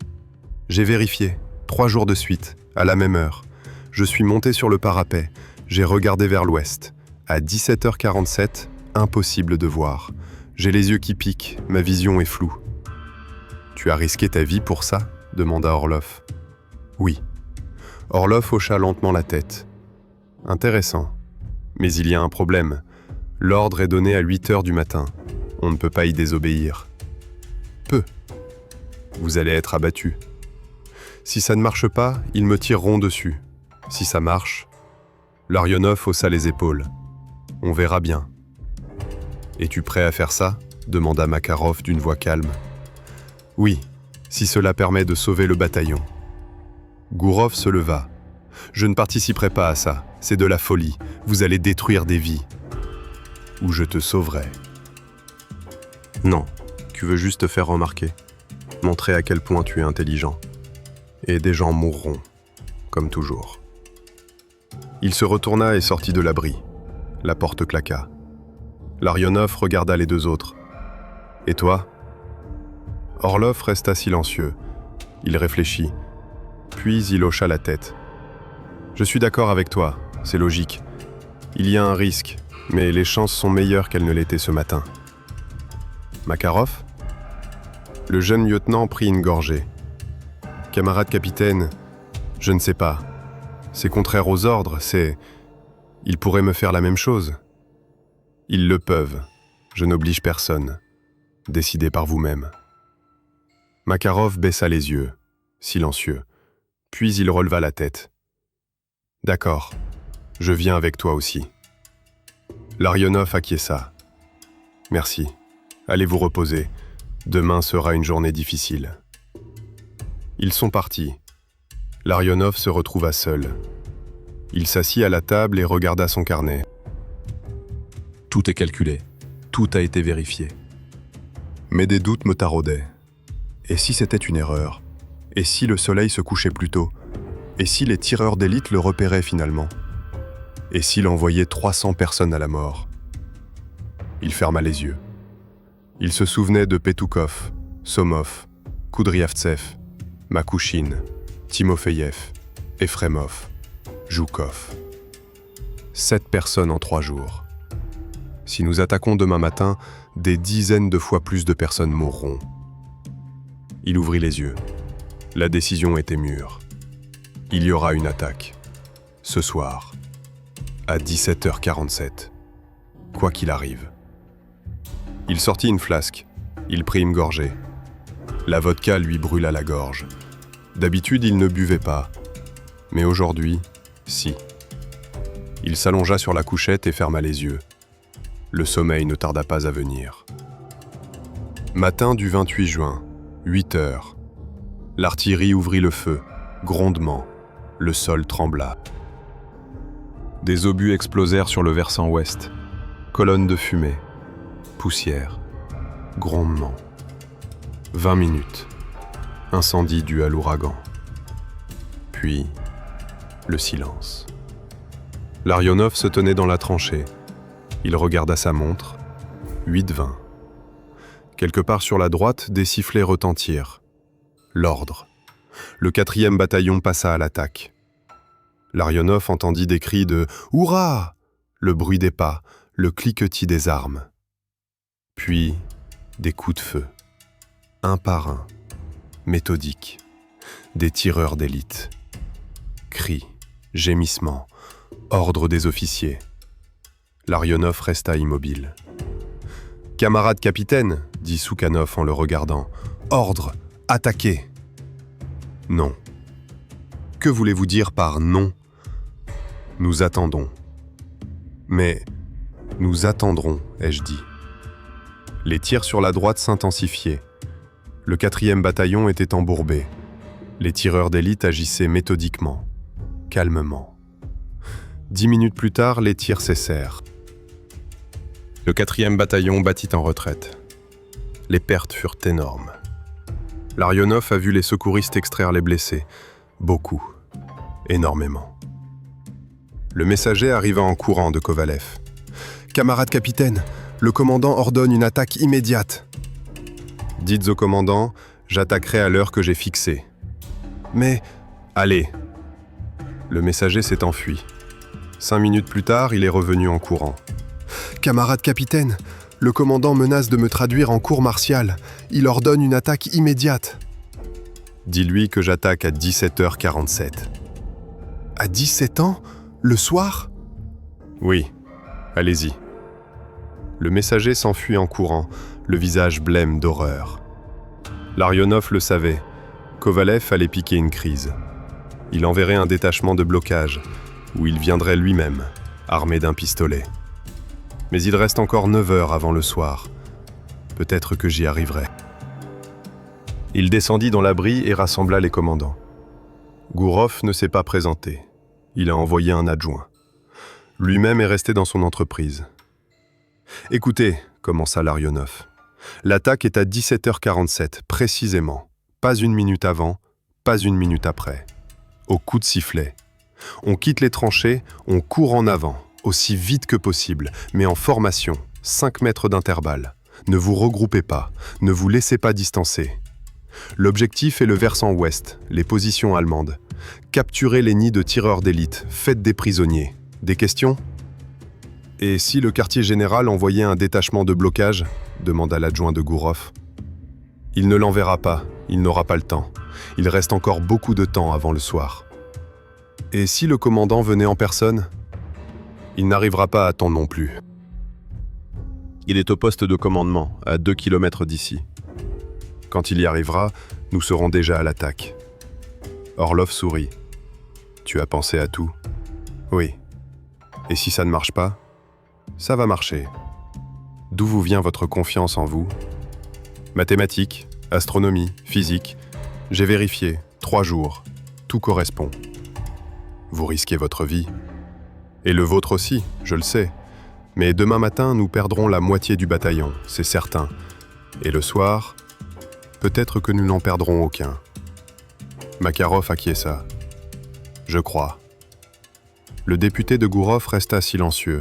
J'ai vérifié. 3 jours de suite, à la même heure. Je suis monté sur le parapet. J'ai regardé vers l'ouest. À 17h47, impossible de voir. J'ai les yeux qui piquent, ma vision est floue. Tu as risqué ta vie pour ça ? Demanda Orlov. Oui. Orlov hocha lentement la tête. Intéressant. Mais il y a un problème. L'ordre est donné à 8h du matin. On ne peut pas y désobéir. Peu. Vous allez être abattu. Si ça ne marche pas, ils me tireront dessus. Si ça marche... Larionov haussa les épaules. On verra bien. Es-tu prêt à faire ça ? Demanda Makarov d'une voix calme. Oui, si cela permet de sauver le bataillon. Gourov se leva. Je ne participerai pas à ça. C'est de la folie. Vous allez détruire des vies. Ou je te sauverai. Non, tu veux juste te faire remarquer. Montrer à quel point tu es intelligent. Et des gens mourront, comme toujours. Il se retourna et sortit de l'abri. La porte claqua. Larionov regarda les 2 autres. « Et toi ?» Orlov resta silencieux. Il réfléchit. Puis il hocha la tête. « Je suis d'accord avec toi, c'est logique. Il y a un risque, mais les chances sont meilleures qu'elles ne l'étaient ce matin. » Makarov ? Le jeune lieutenant prit une gorgée. « Camarade capitaine, je ne sais pas. C'est contraire aux ordres, c'est... Ils pourraient me faire la même chose. Ils le peuvent. Je n'oblige personne. Décidez par vous-même. » Makarov baissa les yeux, silencieux. Puis il releva la tête. « D'accord, je viens avec toi aussi. » Larionov acquiesça. « Merci. Allez vous reposer. Demain sera une journée difficile. » Ils sont partis. Larionov se retrouva seul. Il s'assit à la table et regarda son carnet. Tout est calculé. Tout a été vérifié. Mais des doutes me taraudaient. Et si c'était une erreur ? Et si le soleil se couchait plus tôt ? Et si les tireurs d'élite le repéraient finalement ? Et s'il envoyait 300 personnes à la mort ? Il ferma les yeux. Il se souvenait de Petoukov, Somov, Koudriavtsev, Makouchine, Timofeyev, Efremov, Joukov. 7 personnes en 3 jours. Si nous attaquons demain matin, des dizaines de fois plus de personnes mourront. Il ouvrit les yeux. La décision était mûre. Il y aura une attaque. Ce soir, à 17h47. Quoi qu'il arrive. Il sortit une flasque. Il prit une gorgée. La vodka lui brûla la gorge. D'habitude, il ne buvait pas. Mais aujourd'hui, si. Il s'allongea sur la couchette et ferma les yeux. Le sommeil ne tarda pas à venir. Matin du 28 juin, 8 heures. L'artillerie ouvrit le feu, grondement. Le sol trembla. Des obus explosèrent sur le versant ouest. Colonnes de fumée. Poussière. Grondement. 20 minutes. Incendie dû à l'ouragan. Puis, le silence. Larionov se tenait dans la tranchée. Il regarda sa montre. 8h20. Quelque part sur la droite, des sifflets retentirent. L'ordre. Le 4e bataillon passa à l'attaque. Larionov entendit des cris de « Hurrah !» le bruit des pas, le cliquetis des armes. Puis, des coups de feu. Un par un. Méthodiques. Des tireurs d'élite. Cris. Gémissements. Ordre des officiers. Larionov resta immobile. « Camarade capitaine, dit Soukhanov en le regardant. Ordre, attaquez !» Non. Que voulez-vous dire par non ? Nous attendons. Mais nous attendrons, ai-je dit. Les tirs sur la droite s'intensifiaient. Le 4e bataillon était embourbé. Les tireurs d'élite agissaient méthodiquement, calmement. 10 minutes plus tard, les tirs cessèrent. Le 4e bataillon battit en retraite. Les pertes furent énormes. Larionov a vu les secouristes extraire les blessés. Beaucoup. Énormément. Le messager arriva en courant de Kovalev. « Camarade capitaine, le commandant ordonne une attaque immédiate. » « Dites au commandant, j'attaquerai à l'heure que j'ai fixée. »« Mais, allez !» Le messager s'est enfui. 5 minutes plus tard, il est revenu en courant. « Camarade capitaine, le commandant menace de me traduire en cour martiale. Il ordonne une attaque immédiate. » « Dis-lui que j'attaque à 17h47. »« À 17 ans ? Le soir ? » ?»« Oui, allez-y. » Le messager s'enfuit en courant, le visage blême d'horreur. Larionov le savait. Kovalev allait piquer une crise. Il enverrait un détachement de blocage, où il viendrait lui-même, armé d'un pistolet. Mais il reste encore 9 heures avant le soir. Peut-être que j'y arriverai. Il descendit dans l'abri et rassembla les commandants. Gourov ne s'est pas présenté. Il a envoyé un adjoint. Lui-même est resté dans son entreprise. « Écoutez, » commença Larionov. « L'attaque est à 17h47, précisément. Pas une minute avant, pas une minute après. Au coup de sifflet. On quitte les tranchées, on court en avant, aussi vite que possible, mais en formation, 5 mètres d'intervalle. Ne vous regroupez pas, ne vous laissez pas distancer. L'objectif est le versant ouest, les positions allemandes. Capturez les nids de tireurs d'élite, faites des prisonniers. Des questions ? Et si le quartier général envoyait un détachement de blocage ? Demanda l'adjoint de Gourov. Il ne l'enverra pas, il n'aura pas le temps. Il reste encore beaucoup de temps avant le soir. Et si le commandant venait en personne ? Il n'arrivera pas à temps non plus. Il est au poste de commandement, à 2 km d'ici. Quand il y arrivera, nous serons déjà à l'attaque. Orlov sourit. Tu as pensé à tout ? Oui. Et si ça ne marche pas ? Ça va marcher. D'où vous vient votre confiance en vous ? Mathématiques, astronomie, physique. J'ai vérifié, 3 jours. Tout correspond. Vous risquez votre vie. Et le vôtre aussi, je le sais. Mais demain matin, nous perdrons la moitié du bataillon, c'est certain. Et le soir, peut-être que nous n'en perdrons aucun. Makarov acquiesça. Je crois. Le député de Gourov resta silencieux,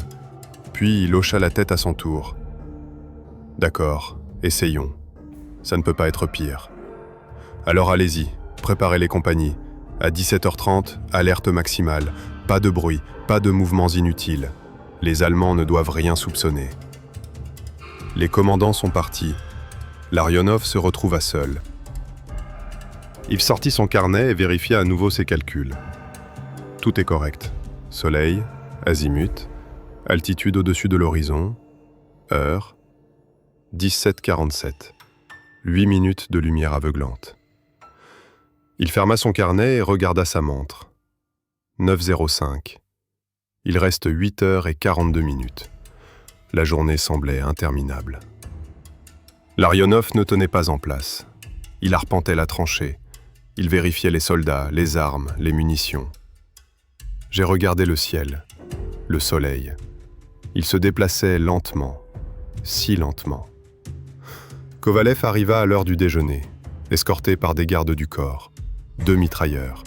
puis il hocha la tête à son tour. D'accord, essayons. Ça ne peut pas être pire. Alors allez-y, préparez les compagnies. À 17h30, alerte maximale. Pas de bruit, pas de mouvements inutiles. Les Allemands ne doivent rien soupçonner. Les commandants sont partis. Larionov se retrouva seul. Il sortit son carnet et vérifia à nouveau ses calculs. Tout est correct. Soleil, azimut, altitude au-dessus de l'horizon, heure, 17h47. 8 minutes de lumière aveuglante. Il ferma son carnet et regarda sa montre. 9h05. Il reste 8h42. La journée semblait interminable. Larionov ne tenait pas en place. Il arpentait la tranchée. Il vérifiait les soldats, les armes, les munitions. J'ai regardé le ciel, le soleil. Il se déplaçait lentement, si lentement. Kovalev arriva à l'heure du déjeuner, escorté par des gardes du corps, 2 mitrailleurs.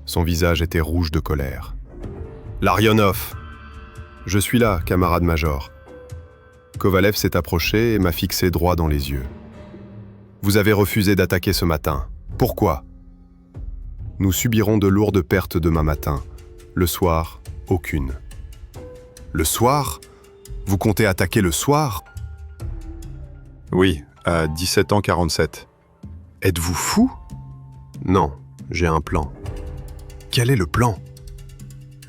Son visage était rouge de colère. « Larionov !»« Je suis là, camarade major. » Kovalev s'est approché et m'a fixé droit dans les yeux. « Vous avez refusé d'attaquer ce matin. Pourquoi ? » « Nous subirons de lourdes pertes demain matin. Le soir, aucune. »« Le soir ? Vous comptez attaquer le soir ? » « Oui, à 17h47. »« Êtes-vous fou ? » « Non, j'ai un plan. »« Quel est le plan ? »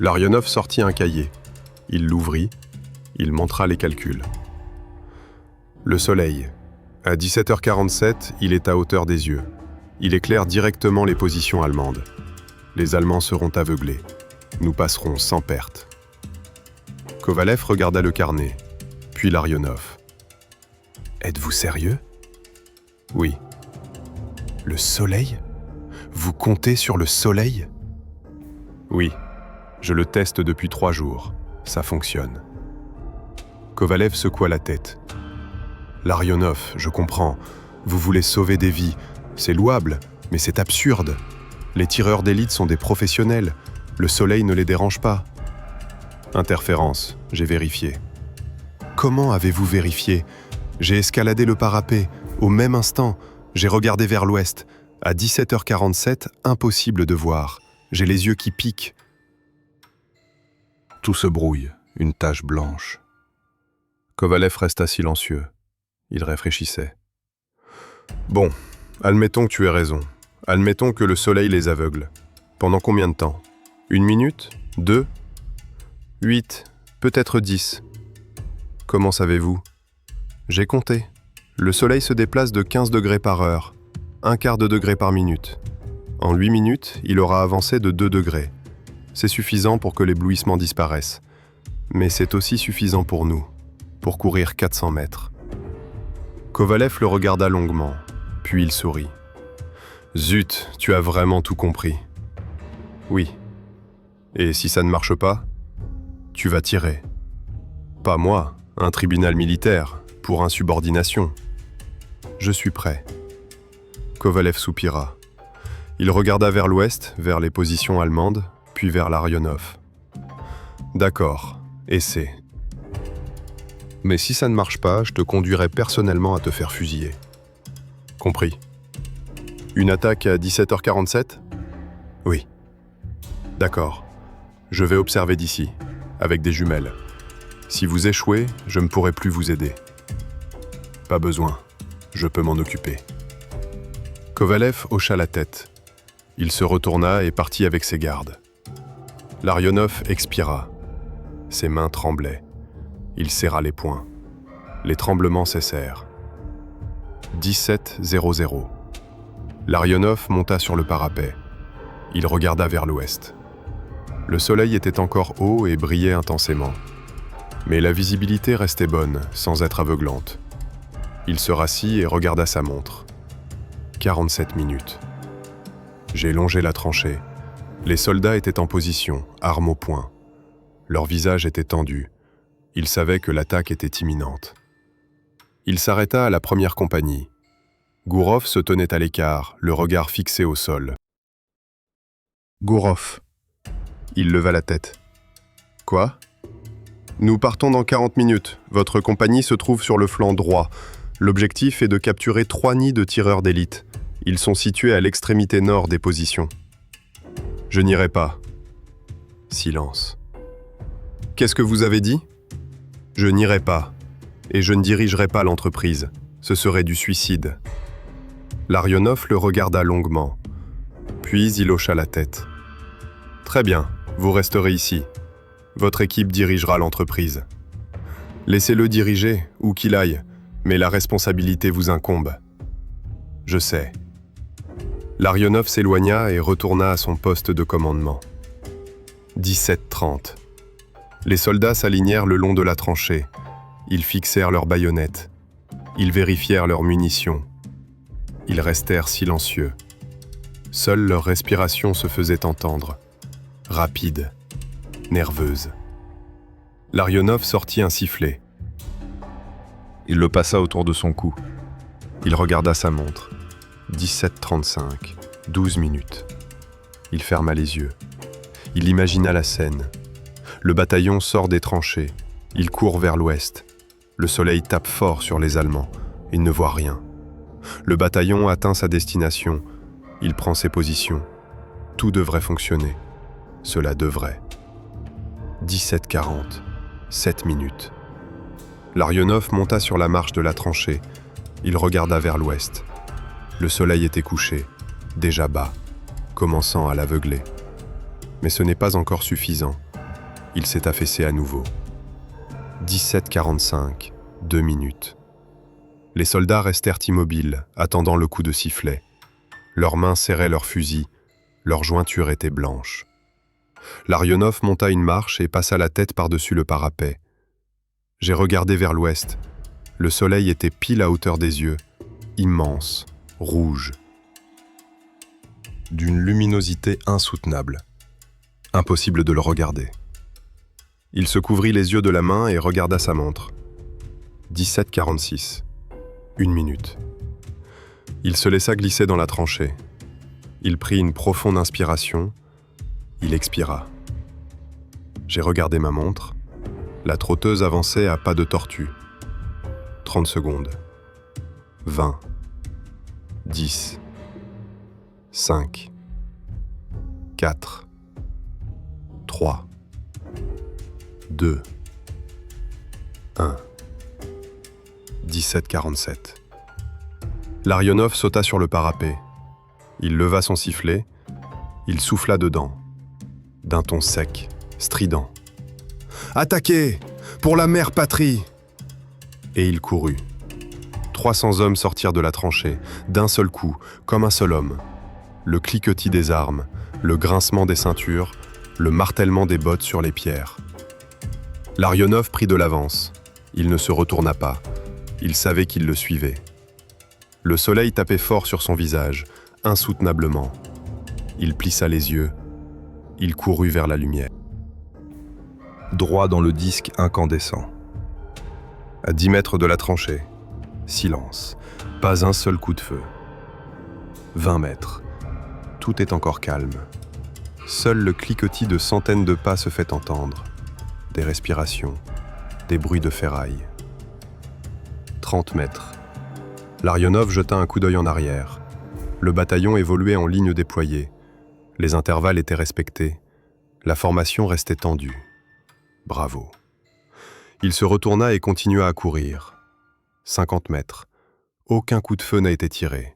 Larionov sortit un cahier. Il l'ouvrit. Il montra les calculs. Le soleil. À 17h47, il est à hauteur des yeux. Il éclaire directement les positions allemandes. Les Allemands seront aveuglés. Nous passerons sans perte. Kovalev regarda le carnet, puis Larionov. « Êtes-vous sérieux ?»« Oui. »« Le soleil ? Vous comptez sur le soleil ?»« Oui. Je le teste depuis 3 jours. Ça fonctionne. » Kovalev secoua la tête. « Larionov, je comprends. Vous voulez sauver des vies. C'est louable, mais c'est absurde. Les tireurs d'élite sont des professionnels. Le soleil ne les dérange pas. » Interférence, j'ai vérifié. Comment avez-vous vérifié ? J'ai escaladé le parapet. Au même instant, j'ai regardé vers l'ouest. À 17h47, impossible de voir. J'ai les yeux qui piquent. Tout se brouille, une tache blanche. Kovalev resta silencieux. Il réfléchissait. Bon, admettons que tu aies raison. Admettons que le soleil les aveugle. Pendant combien de temps ? 1 minute ? 2 ? 8, peut-être 10. Comment savez-vous ? J'ai compté. Le soleil se déplace de 15 degrés par heure, 1/4 de degré par minute. En 8 minutes, il aura avancé de 2 degrés. C'est suffisant pour que l'éblouissement disparaisse. Mais c'est aussi suffisant pour nous, pour courir 400 mètres. Kovalev le regarda longuement, puis il sourit. Zut, tu as vraiment tout compris. Oui. Et si ça ne marche pas ? Tu vas tirer. Pas moi, un tribunal militaire, pour insubordination. Je suis prêt. Kovalev soupira. Il regarda vers l'ouest, vers les positions allemandes, puis vers Larionov. D'accord, essaie. Mais si ça ne marche pas, je te conduirai personnellement à te faire fusiller. Compris. Une attaque à 17h47 ? Oui. D'accord. Je vais observer d'ici, avec des jumelles. Si vous échouez, je ne pourrai plus vous aider. Pas besoin. Je peux m'en occuper. Kovalev hocha la tête. Il se retourna et partit avec ses gardes. Larionov expira. Ses mains tremblaient. Il serra les poings. Les tremblements cessèrent. 17:00. Larionov monta sur le parapet. Il regarda vers l'ouest. Le soleil était encore haut et brillait intensément. Mais la visibilité restait bonne, sans être aveuglante. Il se rassit et regarda sa montre. 47 minutes. J'ai longé la tranchée. Les soldats étaient en position, armes au poing. Leur visage était tendu. Ils savaient que l'attaque était imminente. Il s'arrêta à la première compagnie. Gourov se tenait à l'écart, le regard fixé au sol. Gourov. Il leva la tête. Quoi ? Nous partons dans 40 minutes. Votre compagnie se trouve sur le flanc droit. L'objectif est de capturer 3 nids de tireurs d'élite. Ils sont situés à l'extrémité nord des positions. Je n'irai pas. Silence. Qu'est-ce que vous avez dit ? Je n'irai pas. Et je ne dirigerai pas l'entreprise. Ce serait du suicide. Larionov le regarda longuement. Puis il hocha la tête. Très bien, vous resterez ici. Votre équipe dirigera l'entreprise. Laissez-le diriger, où qu'il aille, mais la responsabilité vous incombe. Je sais. Larionov s'éloigna et retourna à son poste de commandement. 17:30. Les soldats s'alignèrent le long de la tranchée. Ils fixèrent leurs baïonnettes. Ils vérifièrent leurs munitions. Ils restèrent silencieux. Seule leur respiration se faisait entendre. Rapide, nerveuse. Larionov sortit un sifflet. Il le passa autour de son cou. Il regarda sa montre. 17:35, 12 minutes. Il ferma les yeux. Il imagina la scène. Le bataillon sort des tranchées. Il court vers l'ouest. Le soleil tape fort sur les Allemands. Il ne voit rien. Le bataillon atteint sa destination. Il prend ses positions. Tout devrait fonctionner. Cela devrait. 17:40, 7 minutes. Larionov monta sur la marche de la tranchée. Il regarda vers l'ouest. Le soleil était couché, déjà bas, commençant à l'aveugler. Mais ce n'est pas encore suffisant. Il s'est affaissé à nouveau. 17h45, 2 minutes. Les soldats restèrent immobiles, attendant le coup de sifflet. Leurs mains serraient leurs fusils, leurs jointures étaient blanches. Larionov monta une marche et passa la tête par-dessus le parapet. J'ai regardé vers l'ouest. Le soleil était pile à hauteur des yeux, immense, rouge. D'une luminosité insoutenable. Impossible de le regarder. Il se couvrit les yeux de la main et regarda sa montre. 17h46. 1 minute. Il se laissa glisser dans la tranchée. Il prit une profonde inspiration. Il expira. J'ai regardé ma montre. La trotteuse avançait à pas de tortue. 30 secondes. 20. 10. 5. 4. 3. 2. 1. 17h47. Larionov sauta sur le parapet. Il leva son sifflet. Il souffla dedans. D'un ton sec, strident. « Attaquez ! Pour la mère patrie !» Et il courut. 300 hommes sortirent de la tranchée, d'un seul coup, comme un seul homme. Le cliquetis des armes, le grincement des ceintures, le martèlement des bottes sur les pierres. Larionov prit de l'avance. Il ne se retourna pas. Il savait qu'il le suivait. Le soleil tapait fort sur son visage, insoutenablement. Il plissa les yeux. Il courut vers la lumière. Droit dans le disque incandescent. À 10 mètres de la tranchée, silence. Pas un seul coup de feu. 20 mètres. Tout est encore calme. Seul le cliquetis de centaines de pas se fait entendre. Des respirations, des bruits de ferraille. 30 mètres. Larionov jeta un coup d'œil en arrière. Le bataillon évoluait en ligne déployée. Les intervalles étaient respectés. La formation restait tendue. Bravo. Il se retourna et continua à courir. 50 mètres. Aucun coup de feu n'a été tiré.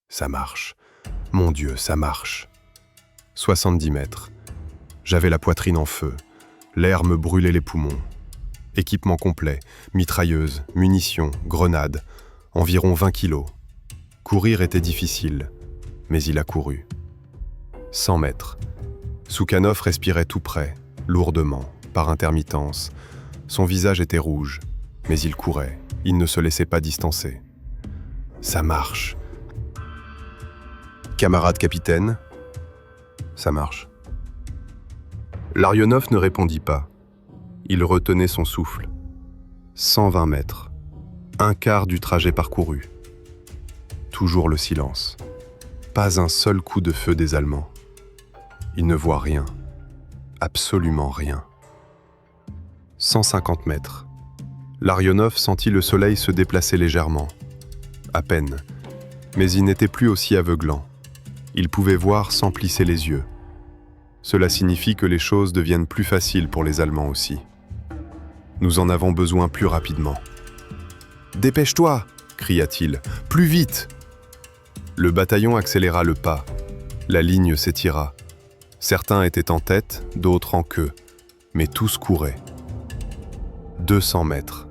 Ça marche. Mon Dieu, ça marche. 70 mètres. J'avais la poitrine en feu. L'air me brûlait les poumons. Équipement complet, mitrailleuse, munitions, grenades, environ 20 kilos. Courir était difficile, mais il a couru. 100 mètres. Soukhanov respirait tout près, lourdement, par intermittence. Son visage était rouge, mais il courait, il ne se laissait pas distancer. Ça marche. Camarade capitaine, ça marche. Larionov ne répondit pas. Il retenait son souffle. 120 mètres. Un quart du trajet parcouru. Toujours le silence. Pas un seul coup de feu des Allemands. Il ne voit rien. Absolument rien. 150 mètres. Larionov sentit le soleil se déplacer légèrement. À peine. Mais il n'était plus aussi aveuglant. Il pouvait voir sans plisser les yeux. Cela signifie que les choses deviennent plus faciles pour les Allemands aussi. Nous en avons besoin plus rapidement. « Dépêche-toi !» cria-t-il. « Plus vite !» Le bataillon accéléra le pas. La ligne s'étira. Certains étaient en tête, d'autres en queue, mais tous couraient. 200 mètres.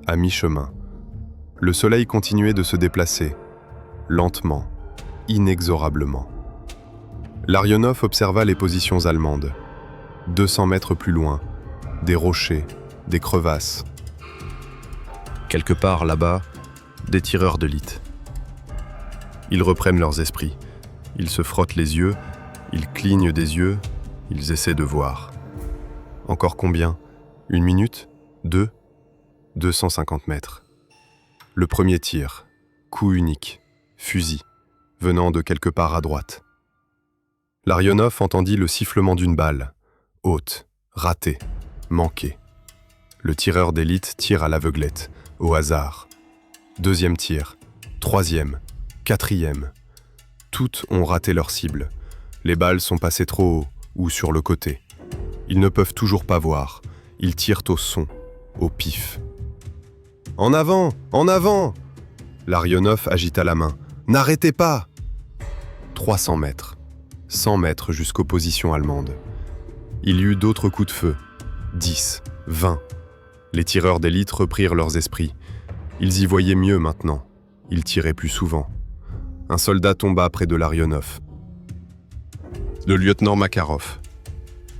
À mi-chemin. Le soleil continuait de se déplacer, lentement, inexorablement. Larionov observa les positions allemandes. 200 mètres plus loin, des rochers, des crevasses. Quelque part là-bas, des tireurs de litte. Ils reprennent leurs esprits. Ils se frottent les yeux, ils clignent des yeux, ils essaient de voir. Encore combien? 1 minute? 2? 250 mètres. Le premier tir, coup unique, fusil, venant de quelque part à droite. Larionov entendit le sifflement d'une balle, haute, ratée, manquée. Le tireur d'élite tire à l'aveuglette, au hasard. Deuxième tir, troisième, quatrième. Toutes ont raté leur cible. Les balles sont passées trop haut ou sur le côté. Ils ne peuvent toujours pas voir. Ils tirent au son, au pif. « En avant! En avant !» Larionov agita la main. « N'arrêtez pas !» 300 mètres. 100 mètres jusqu'aux positions allemandes. Il y eut d'autres coups de feu. 10, 20. Les tireurs d'élite reprirent leurs esprits. Ils y voyaient mieux maintenant. Ils tiraient plus souvent. Un soldat tomba près de Larionov. Le lieutenant Makarov.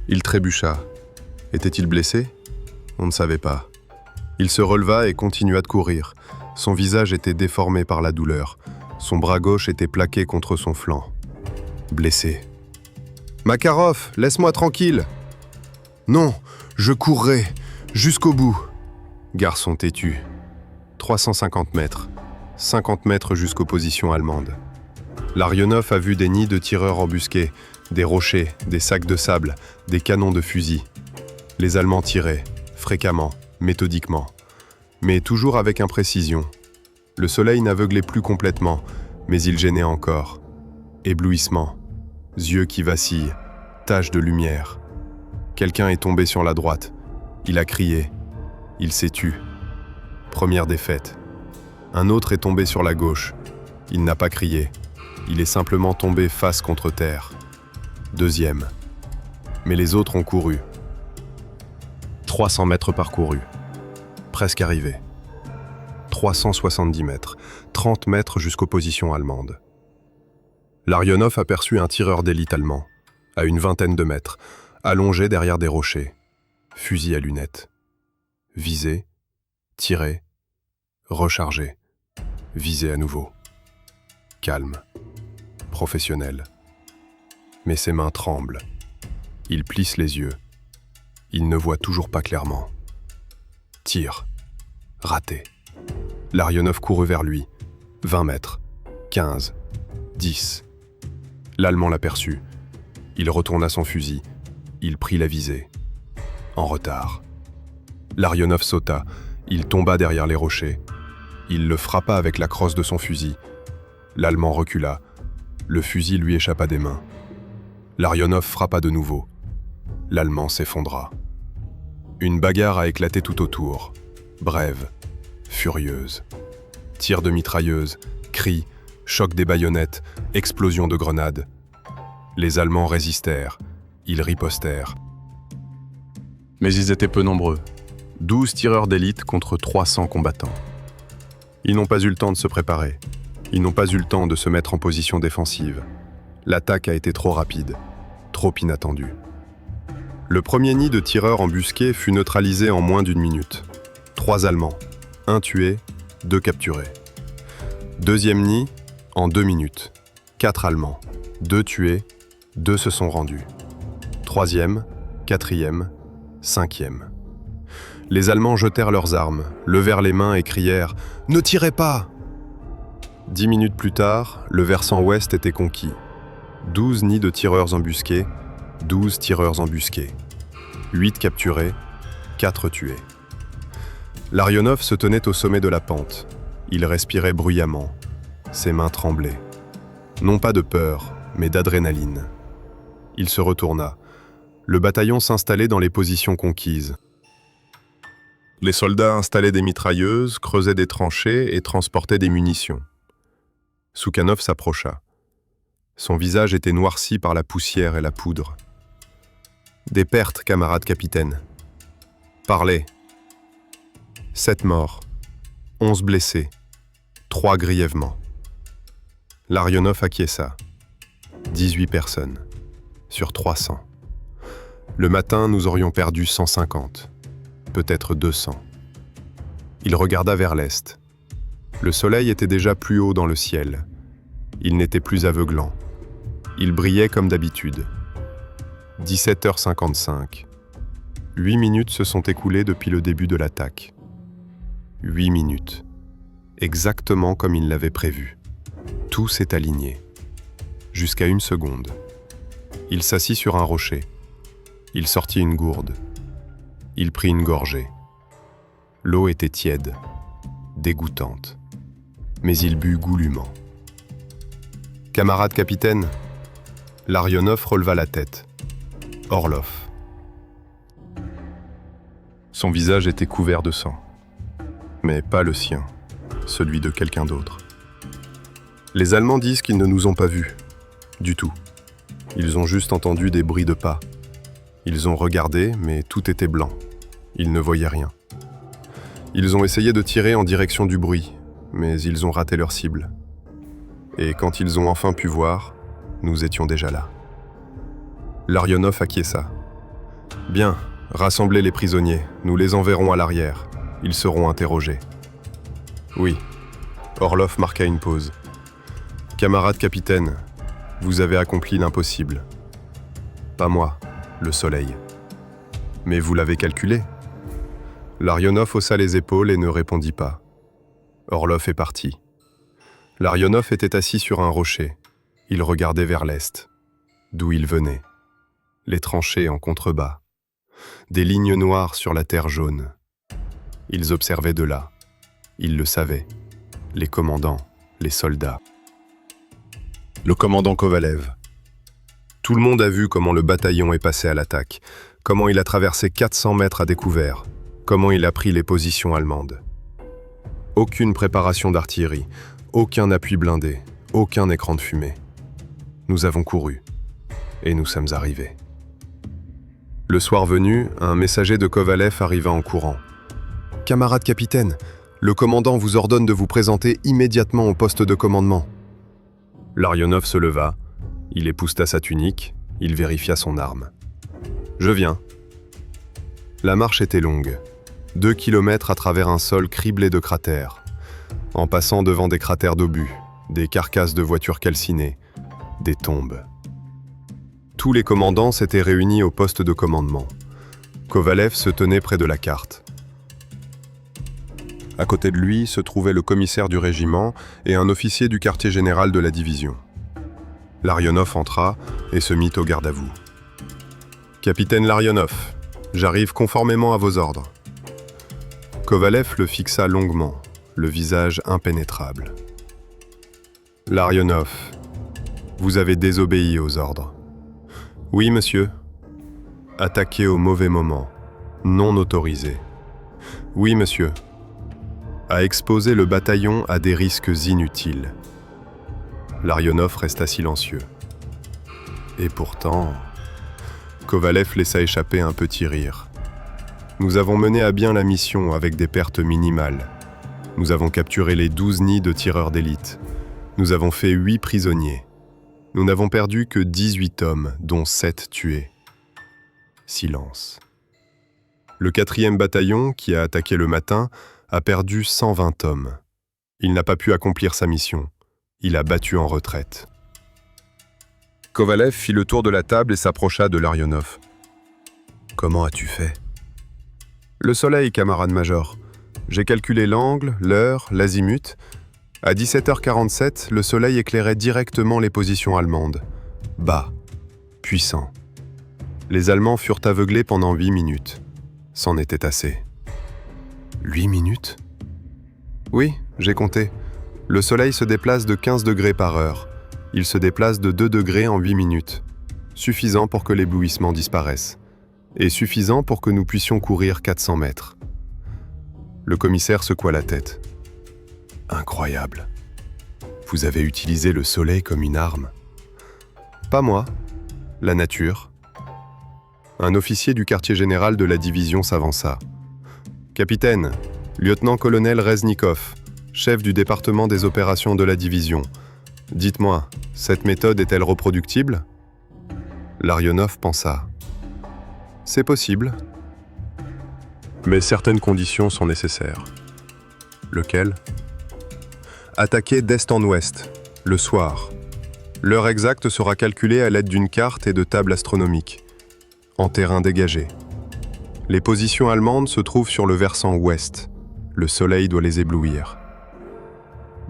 Il trébucha. Était-il blessé? On ne savait pas. Il se releva et continua de courir. Son visage était déformé par la douleur. Son bras gauche était plaqué contre son flanc. Blessé. « Makarov, laisse-moi tranquille !»« Non, je courrai, jusqu'au bout !» Garçon têtu. 350 mètres. 50 mètres jusqu'aux positions allemandes. Larionov a vu des nids de tireurs embusqués, des rochers, des sacs de sable, des canons de fusil. Les Allemands tiraient, fréquemment, méthodiquement, mais toujours avec imprécision. Le soleil n'aveuglait plus complètement, mais il gênait encore. Éblouissement, yeux qui vacillent, taches de lumière. Quelqu'un est tombé sur la droite. Il a crié. Il s'est tu. Première défaite. Un autre est tombé sur la gauche. Il n'a pas crié. Il est simplement tombé face contre terre. Deuxième. Mais les autres ont couru. 300 mètres parcourus. Presque arrivé. 370 mètres. 30 mètres jusqu'aux positions allemandes. Larionov aperçut un tireur d'élite allemand, à une vingtaine de mètres, allongé derrière des rochers. Fusil à lunettes. Visé, tiré, rechargé, visé à nouveau. Calme, professionnel. Mais ses mains tremblent. Il plisse les yeux. Il ne voit toujours pas clairement. Tir. Raté. Larionov courut vers lui. 20 mètres. 15. 10. L'Allemand l'aperçut. Il retourna son fusil. Il prit la visée. En retard. Larionov sauta. Il tomba derrière les rochers. Il le frappa avec la crosse de son fusil. L'Allemand recula. Le fusil lui échappa des mains. Larionov frappa de nouveau. L'Allemand s'effondra. Une bagarre a éclaté tout autour. Brève, furieuse. Tirs de mitrailleuse, cris, choc des baïonnettes, explosion de grenades. Les Allemands résistèrent. Ils ripostèrent. Mais ils étaient peu nombreux. 12 tireurs d'élite contre 300 combattants. Ils n'ont pas eu le temps de se préparer. Ils n'ont pas eu le temps de se mettre en position défensive. L'attaque a été trop rapide, trop inattendue. Le premier nid de tireurs embusqués fut neutralisé en moins d'une minute. 3 Allemands, 1 tué, 2 capturés. Deuxième nid, en 2 minutes. 4 Allemands, 2 tués, 2 se sont rendus. Troisième, quatrième, cinquième. Les Allemands jetèrent leurs armes, levèrent les mains et crièrent « Ne tirez pas !» 10 minutes plus tard, le versant ouest était conquis. 12 nids de tireurs embusqués, 12 tireurs embusqués. 8 capturés, 4 tués. Larionov se tenait au sommet de la pente. Il respirait bruyamment. Ses mains tremblaient. Non pas de peur, mais d'adrénaline. Il se retourna. Le bataillon s'installait dans les positions conquises. Les soldats installaient des mitrailleuses, creusaient des tranchées et transportaient des munitions. Soukhanov s'approcha. Son visage était noirci par la poussière et la poudre. « Des pertes, camarade capitaine. »« Parlez. » 7 morts, 11 blessés, 3 grièvement. Larionov acquiesça. 18 personnes, sur 300. Le matin, nous aurions perdu 150, peut-être 200. Il regarda vers l'est. Le soleil était déjà plus haut dans le ciel. Il n'était plus aveuglant. Il brillait comme d'habitude. 17h55. 8 minutes se sont écoulées depuis le début de l'attaque. 8 minutes. Exactement comme il l'avait prévu. Tout s'est aligné. Jusqu'à 1 seconde. Il s'assit sur un rocher. Il sortit une gourde. Il prit une gorgée. L'eau était tiède, dégoûtante. Mais il but goulûment. « Camarade capitaine !» Larionov releva la tête. Orlov. Son visage était couvert de sang. Mais pas le sien, celui de quelqu'un d'autre. Les Allemands disent qu'ils ne nous ont pas vus. Du tout. Ils ont juste entendu des bruits de pas. Ils ont regardé, mais tout était blanc. Ils ne voyaient rien. Ils ont essayé de tirer en direction du bruit, mais ils ont raté leur cible. Et quand ils ont enfin pu voir, nous étions déjà là. Larionov acquiesça. « Bien, rassemblez les prisonniers, nous les enverrons à l'arrière. Ils seront interrogés. » « Oui. » Orlov marqua une pause. « Camarade capitaine, vous avez accompli l'impossible. » « Pas moi, le soleil. »« Mais vous l'avez calculé ?» Larionov haussa les épaules et ne répondit pas. Orlov est parti. Larionov était assis sur un rocher. Il regardait vers l'est, d'où il venait. Les tranchées en contrebas. Des lignes noires sur la terre jaune. Ils observaient de là. Ils le savaient. Les commandants, les soldats. Le commandant Kovalev. Tout le monde a vu comment le bataillon est passé à l'attaque, comment il a traversé 400 mètres à découvert, comment il a pris les positions allemandes. Aucune préparation d'artillerie, aucun appui blindé, aucun écran de fumée. Nous avons couru, et nous sommes arrivés. Le soir venu, un messager de Kovalev arriva en courant. « Camarade capitaine, le commandant vous ordonne de vous présenter immédiatement au poste de commandement. » Larionov se leva, il épousseta sa tunique, il vérifia son arme. « Je viens. » La marche était longue, 2 kilomètres à travers un sol criblé de cratères, en passant devant des cratères d'obus, des carcasses de voitures calcinées, des tombes. Tous les commandants s'étaient réunis au poste de commandement. Kovalev se tenait près de la carte. À côté de lui se trouvait le commissaire du régiment et un officier du quartier général de la division. Larionov entra et se mit au garde-à-vous. « Capitaine Larionov, j'arrive conformément à vos ordres. » Kovalev le fixa longuement, le visage impénétrable. « Larionov, vous avez désobéi aux ordres. »« Oui, monsieur. »« Attaqué au mauvais moment, non autorisé. »« Oui, monsieur. » A exposé le bataillon à des risques inutiles. Larionov resta silencieux. Et pourtant, Kovalev laissa échapper un petit rire. Nous avons mené à bien la mission avec des pertes minimales. Nous avons capturé les 12 nids de tireurs d'élite. Nous avons fait 8 prisonniers. Nous n'avons perdu que 18 hommes, dont 7 tués. Silence. Le 4e bataillon, qui a attaqué le matin, a perdu 120 hommes. Il n'a pas pu accomplir sa mission. Il a battu en retraite. Kovalev fit le tour de la table et s'approcha de Larionov. « Comment as-tu fait ?»« Le soleil, camarade-major. J'ai calculé l'angle, l'heure, l'azimut. À 17h47, le soleil éclairait directement les positions allemandes. Bas, puissant. Les Allemands furent aveuglés pendant 8 minutes. C'en était assez. » 8 minutes ? Oui, j'ai compté. Le soleil se déplace de 15 degrés par heure. Il se déplace de 2 degrés en 8 minutes. Suffisant pour que l'éblouissement disparaisse. Et suffisant pour que nous puissions courir 400 mètres. Le commissaire secoua la tête. Incroyable. Vous avez utilisé le soleil comme une arme. Pas moi, la nature. Un officier du quartier général de la division s'avança. Capitaine, lieutenant-colonel Reznikov, chef du département des opérations de la division. Dites-moi, cette méthode est-elle reproductible ? Larionov pensa. C'est possible. Mais certaines conditions sont nécessaires. Lequel ? Attaquer d'est en ouest, le soir. L'heure exacte sera calculée à l'aide d'une carte et de tables astronomiques, en terrain dégagé. Les positions allemandes se trouvent sur le versant ouest. Le soleil doit les éblouir.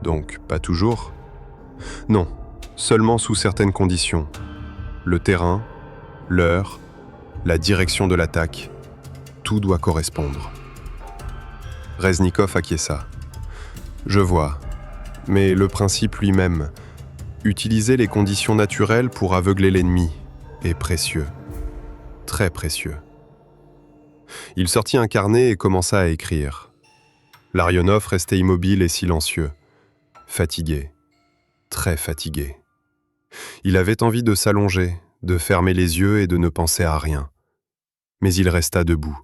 Donc, pas toujours ? Non, seulement sous certaines conditions. Le terrain, l'heure, la direction de l'attaque, tout doit correspondre. Reznikov acquiesça. Je vois, mais le principe lui-même, utiliser les conditions naturelles pour aveugler l'ennemi, est précieux, très précieux. Il sortit un carnet et commença à écrire. Larionov restait immobile et silencieux, fatigué, très fatigué. Il avait envie de s'allonger, de fermer les yeux et de ne penser à rien, Mais il resta debout.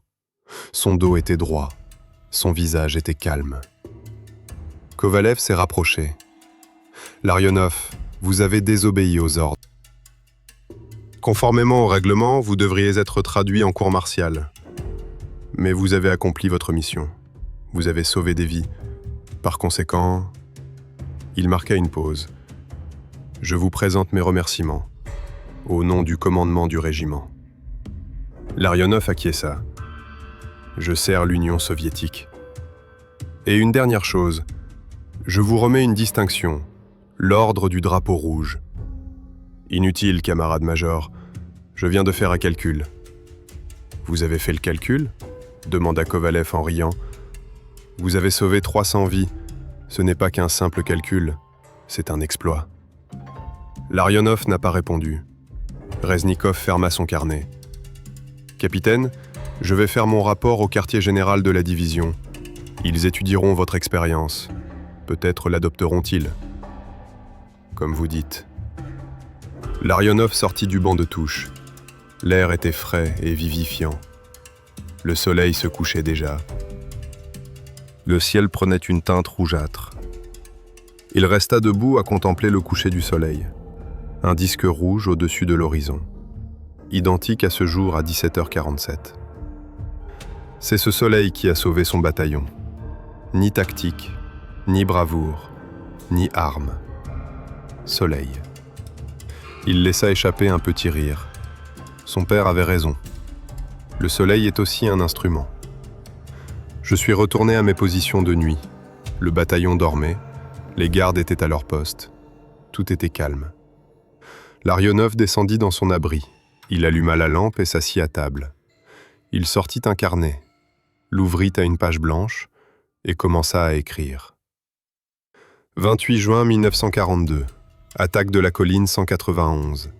Son dos était droit, son visage était calme. Kovalev s'est rapproché. « Larionov, vous avez désobéi aux ordres. Conformément au règlement, vous devriez être traduit en cour martiale. Mais vous avez accompli votre mission. Vous avez sauvé des vies. Par conséquent, il marqua une pause. Je vous présente mes remerciements, au nom du commandement du régiment. Larionov acquiesça. Je sers l'Union soviétique. Et une dernière chose, je vous remets une distinction, l'ordre du drapeau rouge. Inutile, camarade-major, je viens de faire un calcul. Vous avez fait le calcul ? Demanda Kovalev en riant. Vous avez sauvé 300 vies. Ce n'est pas qu'un simple calcul, c'est un exploit. Larionov n'a pas répondu. Reznikov ferma son carnet. Capitaine, je vais faire mon rapport au quartier général de la division. Ils étudieront votre expérience. Peut-être l'adopteront-ils. Comme vous dites. Larionov sortit du banc de touche. L'air était frais et vivifiant. Le soleil se couchait déjà. Le ciel prenait une teinte rougeâtre. Il resta debout à contempler le coucher du soleil. Un disque rouge au-dessus de l'horizon, identique à ce jour à 17h47. C'est ce soleil qui a sauvé son bataillon. Ni tactique, ni bravoure, ni arme. Soleil. Il laissa échapper un petit rire. Son père avait raison. Le soleil est aussi un instrument. Je suis retourné à mes positions de nuit. Le bataillon dormait, les gardes étaient à leur poste. Tout était calme. Larionov descendit dans son abri. Il alluma la lampe et s'assit à table. Il sortit un carnet, l'ouvrit à une page blanche et commença à écrire. 28 juin 1942. Attaque de la colline 191.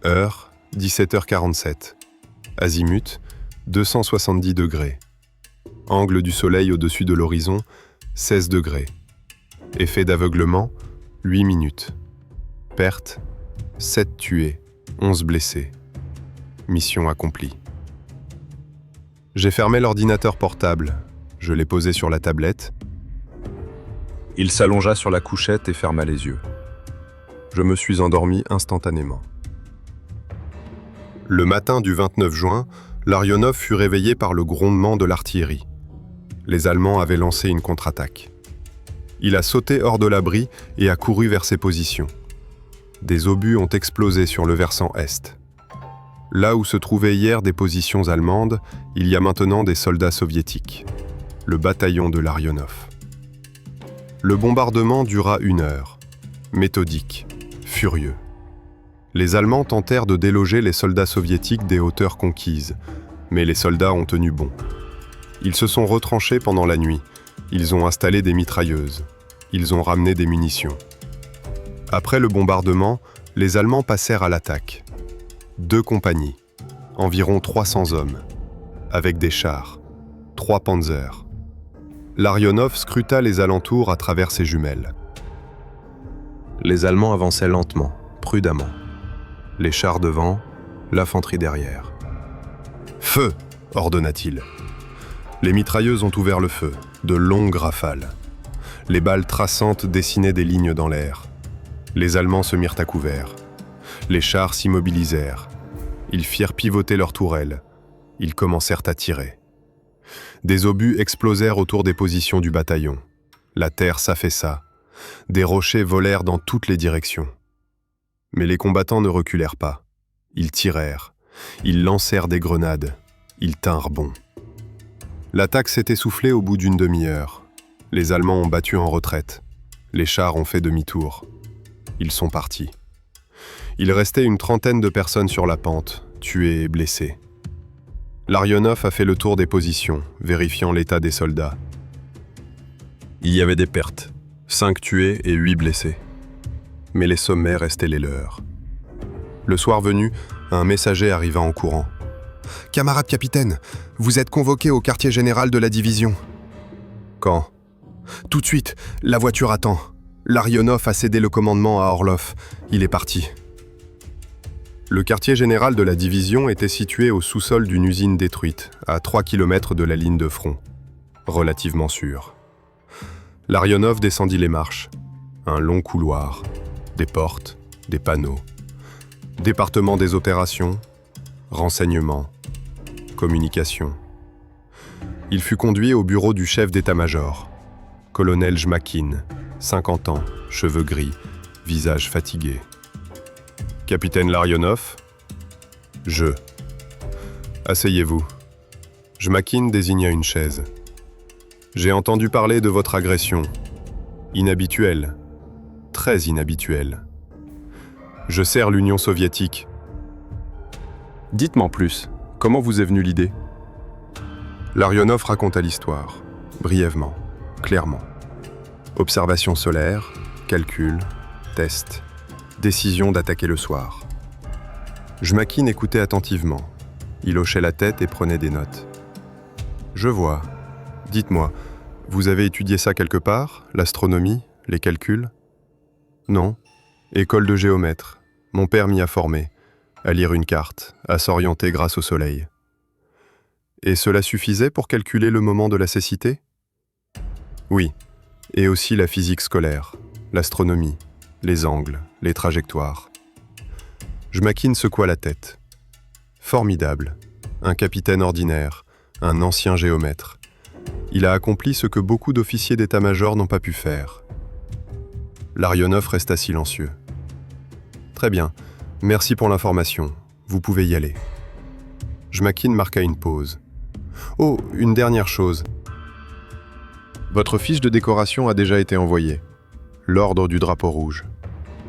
Heure, 17h47. Azimut, 270 degrés. Angle du soleil au-dessus de l'horizon, 16 degrés. Effet d'aveuglement, 8 minutes. Perte, 7 tués, 11 blessés. Mission accomplie. J'ai fermé l'ordinateur portable. Je l'ai posé sur la tablette. Il s'allongea sur la couchette et ferma les yeux. Je me suis endormi instantanément. Le matin du 29 juin, Larionov fut réveillé par le grondement de l'artillerie. Les Allemands avaient lancé une contre-attaque. Il a sauté hors de l'abri et a couru vers ses positions. Des obus ont explosé sur le versant est. Là où se trouvaient hier des positions allemandes, il y a maintenant des soldats soviétiques. Le bataillon de Larionov. Le bombardement dura 1 heure. Méthodique, furieux. Les Allemands tentèrent de déloger les soldats soviétiques des hauteurs conquises, mais les soldats ont tenu bon. Ils se sont retranchés pendant la nuit. Ils ont installé des mitrailleuses. Ils ont ramené des munitions. Après le bombardement, les Allemands passèrent à l'attaque. 2 compagnies, environ 300 hommes, avec des chars, 3 panzers. Larionov scruta les alentours à travers ses jumelles. Les Allemands avançaient lentement, prudemment. Les chars devant, l'infanterie derrière. « Feu !» ordonna-t-il. Les mitrailleuses ont ouvert le feu, de longues rafales. Les balles traçantes dessinaient des lignes dans l'air. Les Allemands se mirent à couvert. Les chars s'immobilisèrent. Ils firent pivoter leurs tourelles. Ils commencèrent à tirer. Des obus explosèrent autour des positions du bataillon. La terre s'affaissa. Des rochers volèrent dans toutes les directions. Mais les combattants ne reculèrent pas. Ils tirèrent. Ils lancèrent des grenades. Ils tinrent bon. L'attaque s'est essoufflée au bout d'une demi-heure. Les Allemands ont battu en retraite. Les chars ont fait demi-tour. Ils sont partis. Il restait une trentaine de personnes sur la pente, tuées et blessées. Larionov a fait le tour des positions, vérifiant l'état des soldats. Il y avait des pertes, 5 tués et 8 blessés. Mais les sommets restaient les leurs. Le soir venu, un messager arriva en courant. « Camarade capitaine, vous êtes convoqué au quartier général de la division. »« Quand ?»« Tout de suite, la voiture attend. Larionov a cédé le commandement à Orlov. Il est parti. » Le quartier général de la division était situé au sous-sol d'une usine détruite, à 3 km de la ligne de front, relativement sûre. Larionov descendit les marches. Un long couloir, des portes, des panneaux. Département des opérations, renseignements, communication. Il fut conduit au bureau du chef d'état-major, colonel Jmakin, 50 ans, cheveux gris, visage fatigué. Capitaine Larionov ? Je. Asseyez-vous. Jmakin désigna une chaise. J'ai entendu parler de votre agression. Inhabituelle. Très inhabituelle. Je sers l'Union soviétique. Dites-moi plus. Comment vous est venue l'idée ? Larionov raconta l'histoire, brièvement, clairement. Observation solaire, calcul, test, décision d'attaquer le soir. Jmakin écoutait attentivement. Il hochait la tête et prenait des notes. Je vois. Dites-moi, vous avez étudié ça quelque part, l'astronomie, les calculs ? Non. École de géomètre. Mon père m'y a formé. À lire une carte, à s'orienter grâce au soleil. Et cela suffisait pour calculer le moment de la cécité ? Oui. Et aussi la physique scolaire, l'astronomie, les angles, les trajectoires. Jmakin secoua la tête. Formidable. Un capitaine ordinaire, un ancien géomètre. Il a accompli ce que beaucoup d'officiers d'état-major n'ont pas pu faire. Larionov resta silencieux. Très bien. Merci pour l'information. Vous pouvez y aller. Jmakin marqua une pause. Oh, une dernière chose. Votre fiche de décoration a déjà été envoyée. L'ordre du drapeau rouge.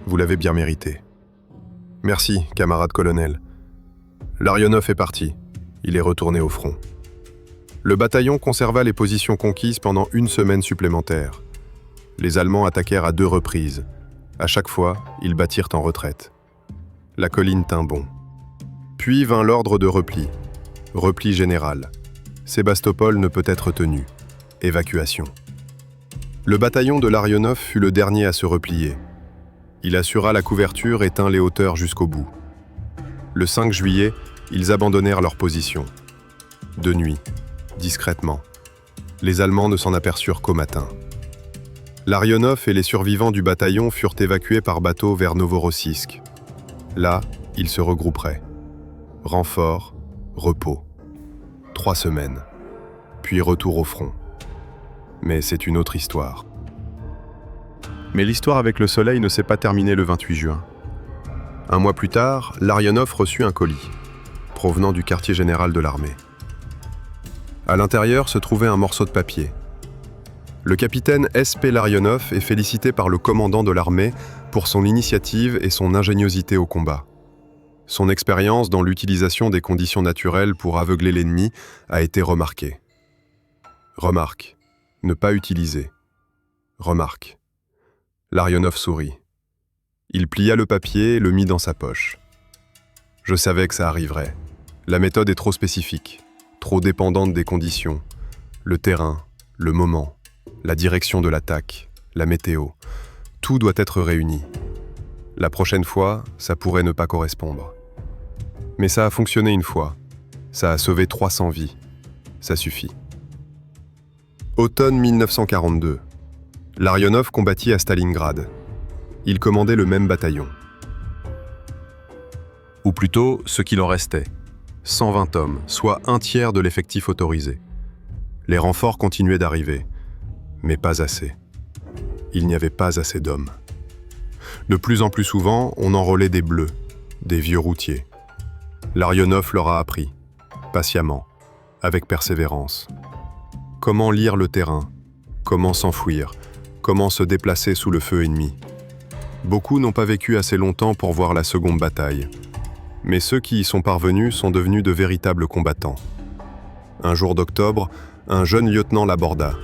Vous l'avez bien mérité. Merci, camarade colonel. Larionov est parti. Il est retourné au front. Le bataillon conserva les positions conquises pendant 1 semaine supplémentaire. Les Allemands attaquèrent à 2 reprises. À chaque fois, ils battirent en retraite. La colline tint bon. Puis vint l'ordre de repli. Repli général. Sébastopol ne peut être tenu. Évacuation. Le bataillon de Larionov fut le dernier à se replier. Il assura la couverture et tint les hauteurs jusqu'au bout. Le 5 juillet, ils abandonnèrent leur position. De nuit, discrètement. Les Allemands ne s'en aperçurent qu'au matin. Larionov et les survivants du bataillon furent évacués par bateau vers Novorossiysk. Là, ils se regrouperaient. Renfort, repos. 3 semaines. Puis retour au front. Mais c'est une autre histoire. Mais l'histoire avec le soleil ne s'est pas terminée le 28 juin. 1 mois plus tard, Larionov reçut un colis, provenant du quartier général de l'armée. À l'intérieur se trouvait un morceau de papier. Le capitaine S.P. Larionov est félicité par le commandant de l'armée pour son initiative et son ingéniosité au combat. Son expérience dans l'utilisation des conditions naturelles pour aveugler l'ennemi a été remarquée. Remarque. Ne pas utiliser. Remarque. Larionov sourit. Il plia le papier et le mit dans sa poche. Je savais que ça arriverait. La méthode est trop spécifique, trop dépendante des conditions, le terrain, le moment, la direction de l'attaque, la météo. Tout doit être réuni. La prochaine fois, ça pourrait ne pas correspondre. Mais ça a fonctionné une fois. Ça a sauvé 300 vies. Ça suffit. Automne 1942. Larionov combattit à Stalingrad. Il commandait le même bataillon. Ou plutôt, ce qu'il en restait. 120 hommes, soit 1/3 de l'effectif autorisé. Les renforts continuaient d'arriver, mais pas assez. Il n'y avait pas assez d'hommes. De plus en plus souvent, on enrôlait des bleus, des vieux routiers. Larionov leur a appris, patiemment, avec persévérance. Comment lire le terrain, comment s'enfuir, comment se déplacer sous le feu ennemi. Beaucoup n'ont pas vécu assez longtemps pour voir la seconde bataille. Mais ceux qui y sont parvenus sont devenus de véritables combattants. Un jour d'octobre, un jeune lieutenant l'aborda.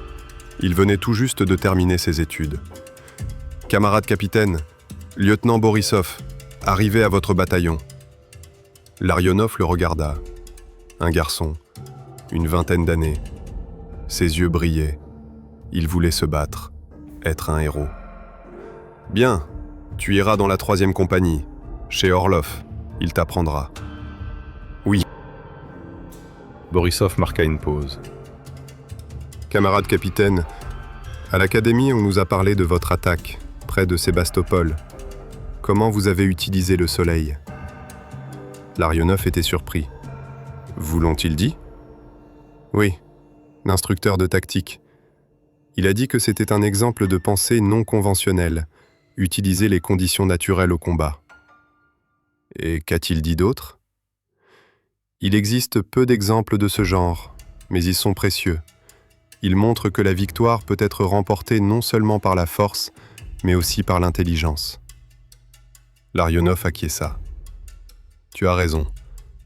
Il venait tout juste de terminer ses études. « Camarade capitaine, lieutenant Borisov, arrivez à votre bataillon. » Larionov le regarda. Un garçon, une vingtaine d'années. Ses yeux brillaient. Il voulait se battre, être un héros. « Bien, tu iras dans la 3e compagnie, chez Orlov, Il t'apprendra. Oui. Borisov marqua une pause. Camarade capitaine, à l'académie, on nous a parlé de votre attaque, près de Sébastopol. Comment vous avez utilisé le soleil? Larionov était surpris. Vous l'ont-ils dit? Oui, l'instructeur de tactique. Il a dit que c'était un exemple de pensée non conventionnelle, utiliser les conditions naturelles au combat. Et qu'a-t-il dit d'autre? Il existe peu d'exemples de ce genre, mais ils sont précieux. Ils montrent que la victoire peut être remportée non seulement par la force, mais aussi par l'intelligence. Larionov acquiesça. Tu as raison,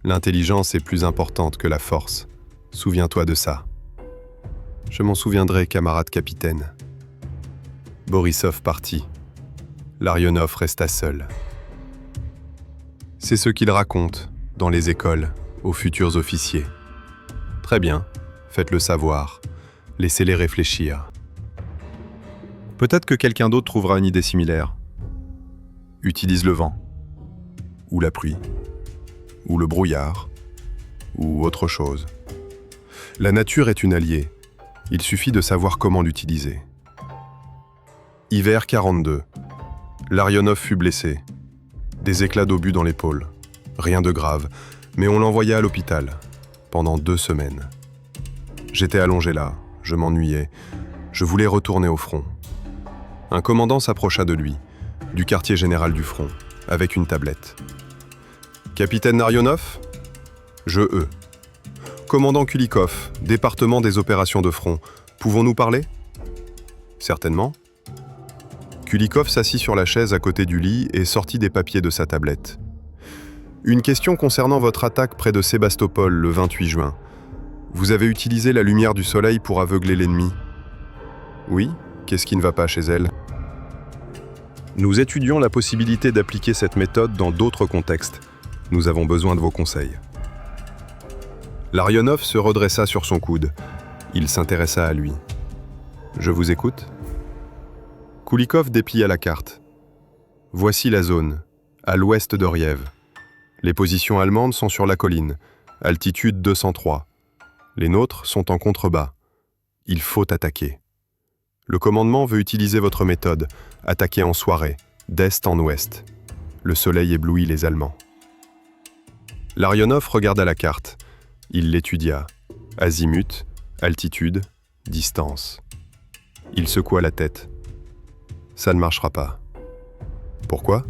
l'intelligence est plus importante que la force. Souviens-toi de ça. Je m'en souviendrai, camarade capitaine. Borisov partit. Larionov resta seul. C'est ce qu'il raconte, dans les écoles, aux futurs officiers. Très bien, faites-le savoir. Laissez-les réfléchir. Peut-être que quelqu'un d'autre trouvera une idée similaire. Utilise le vent, ou la pluie, ou le brouillard, ou autre chose. La nature est une alliée. Il suffit de savoir comment l'utiliser. Hiver 42. Larionov fut blessé. Des éclats d'obus dans l'épaule. Rien de grave, mais on l'envoya à l'hôpital, pendant 2 semaines. J'étais allongé là, je m'ennuyais. Je voulais retourner au front. Un commandant s'approcha de lui, du quartier général du front, avec une tablette. « Capitaine Larionov ?» Je Commandant Kulikov, département des opérations de front, pouvons-nous parler? Certainement. Kulikov s'assit sur la chaise à côté du lit et sortit des papiers de sa tablette. Une question concernant votre attaque près de Sébastopol le 28 juin. Vous avez utilisé la lumière du soleil pour aveugler l'ennemi. Oui, qu'est-ce qui ne va pas chez elle? Nous étudions la possibilité d'appliquer cette méthode dans d'autres contextes. Nous avons besoin de vos conseils. Larionov se redressa sur son coude. Il s'intéressa à lui. Je vous écoute. Kulikov déplia la carte. Voici la zone, à l'ouest d'Oriev. Les positions allemandes sont sur la colline, altitude 203. Les nôtres sont en contrebas. Il faut attaquer. Le commandement veut utiliser votre méthode, attaquer en soirée, d'est en ouest. Le soleil éblouit les Allemands. Larionov regarda la carte. Il l'étudia. Azimut, altitude, distance. Il secoua la tête. Ça ne marchera pas. Pourquoi?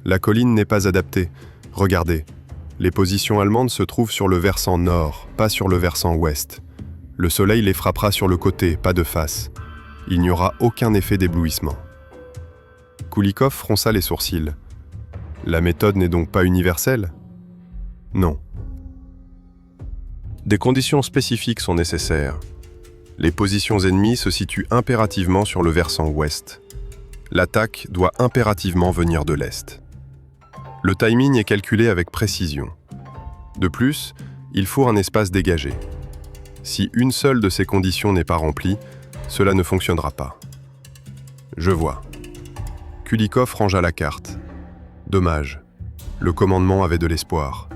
La colline n'est pas adaptée. Regardez, les positions allemandes se trouvent sur le versant nord, pas sur le versant ouest. Le soleil les frappera sur le côté, pas de face. Il n'y aura aucun effet d'éblouissement. Kulikov fronça les sourcils. La méthode n'est donc pas universelle? Non. Des conditions spécifiques sont nécessaires. Les positions ennemies se situent impérativement sur le versant ouest. L'attaque doit impérativement venir de l'est. Le timing est calculé avec précision. De plus, il faut un espace dégagé. Si une seule de ces conditions n'est pas remplie, cela ne fonctionnera pas. Je vois. Kulikov rangea la carte. Dommage. Le commandement avait de l'espoir.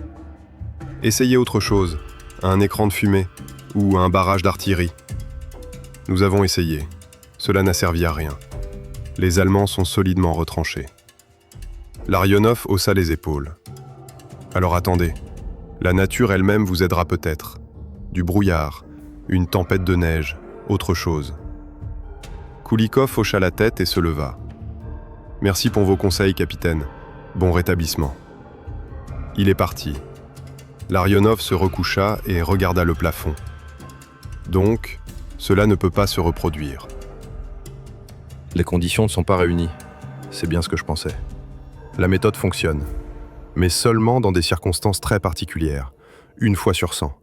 Essayez autre chose, un écran de fumée ou un barrage d'artillerie. Nous avons essayé. Cela n'a servi à rien. Les Allemands sont solidement retranchés. Larionov haussa les épaules. Alors attendez. La nature elle-même vous aidera peut-être. Du brouillard, une tempête de neige, autre chose. Kulikov hocha la tête et se leva. Merci pour vos conseils, capitaine. Bon rétablissement. Il est parti. Larionov se recoucha et regarda le plafond. Donc, cela ne peut pas se reproduire. Les conditions ne sont pas réunies. C'est bien ce que je pensais. La méthode fonctionne, mais seulement dans des circonstances très particulières, 1 fois sur 100,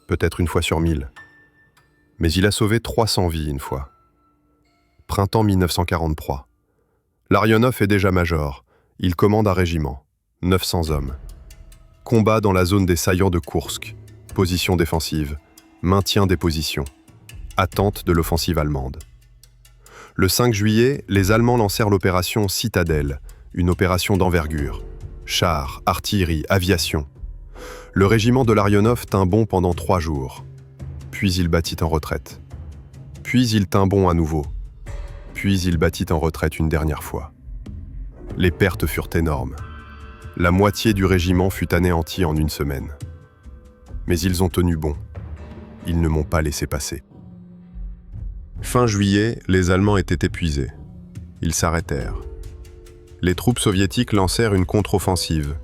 peut-être 1 fois sur 1000. Mais il a sauvé 300 vies une fois. Printemps 1943. Larionov est déjà major. Il commande un régiment, 900 hommes. Combat dans la zone des saillants de Koursk, position défensive, maintien des positions, attente de l'offensive allemande. Le 5 juillet, les Allemands lancèrent l'opération Citadelle, une opération d'envergure. Chars, artillerie, aviation. Le régiment de Larionov tint bon pendant 3 jours. Puis il battit en retraite. Puis il tint bon à nouveau. Puis il battit en retraite une dernière fois. Les pertes furent énormes. La moitié du régiment fut anéantie en 1 semaine. Mais ils ont tenu bon. Ils ne m'ont pas laissé passer. Fin juillet, les Allemands étaient épuisés. Ils s'arrêtèrent. Les troupes soviétiques lancèrent une contre-offensive.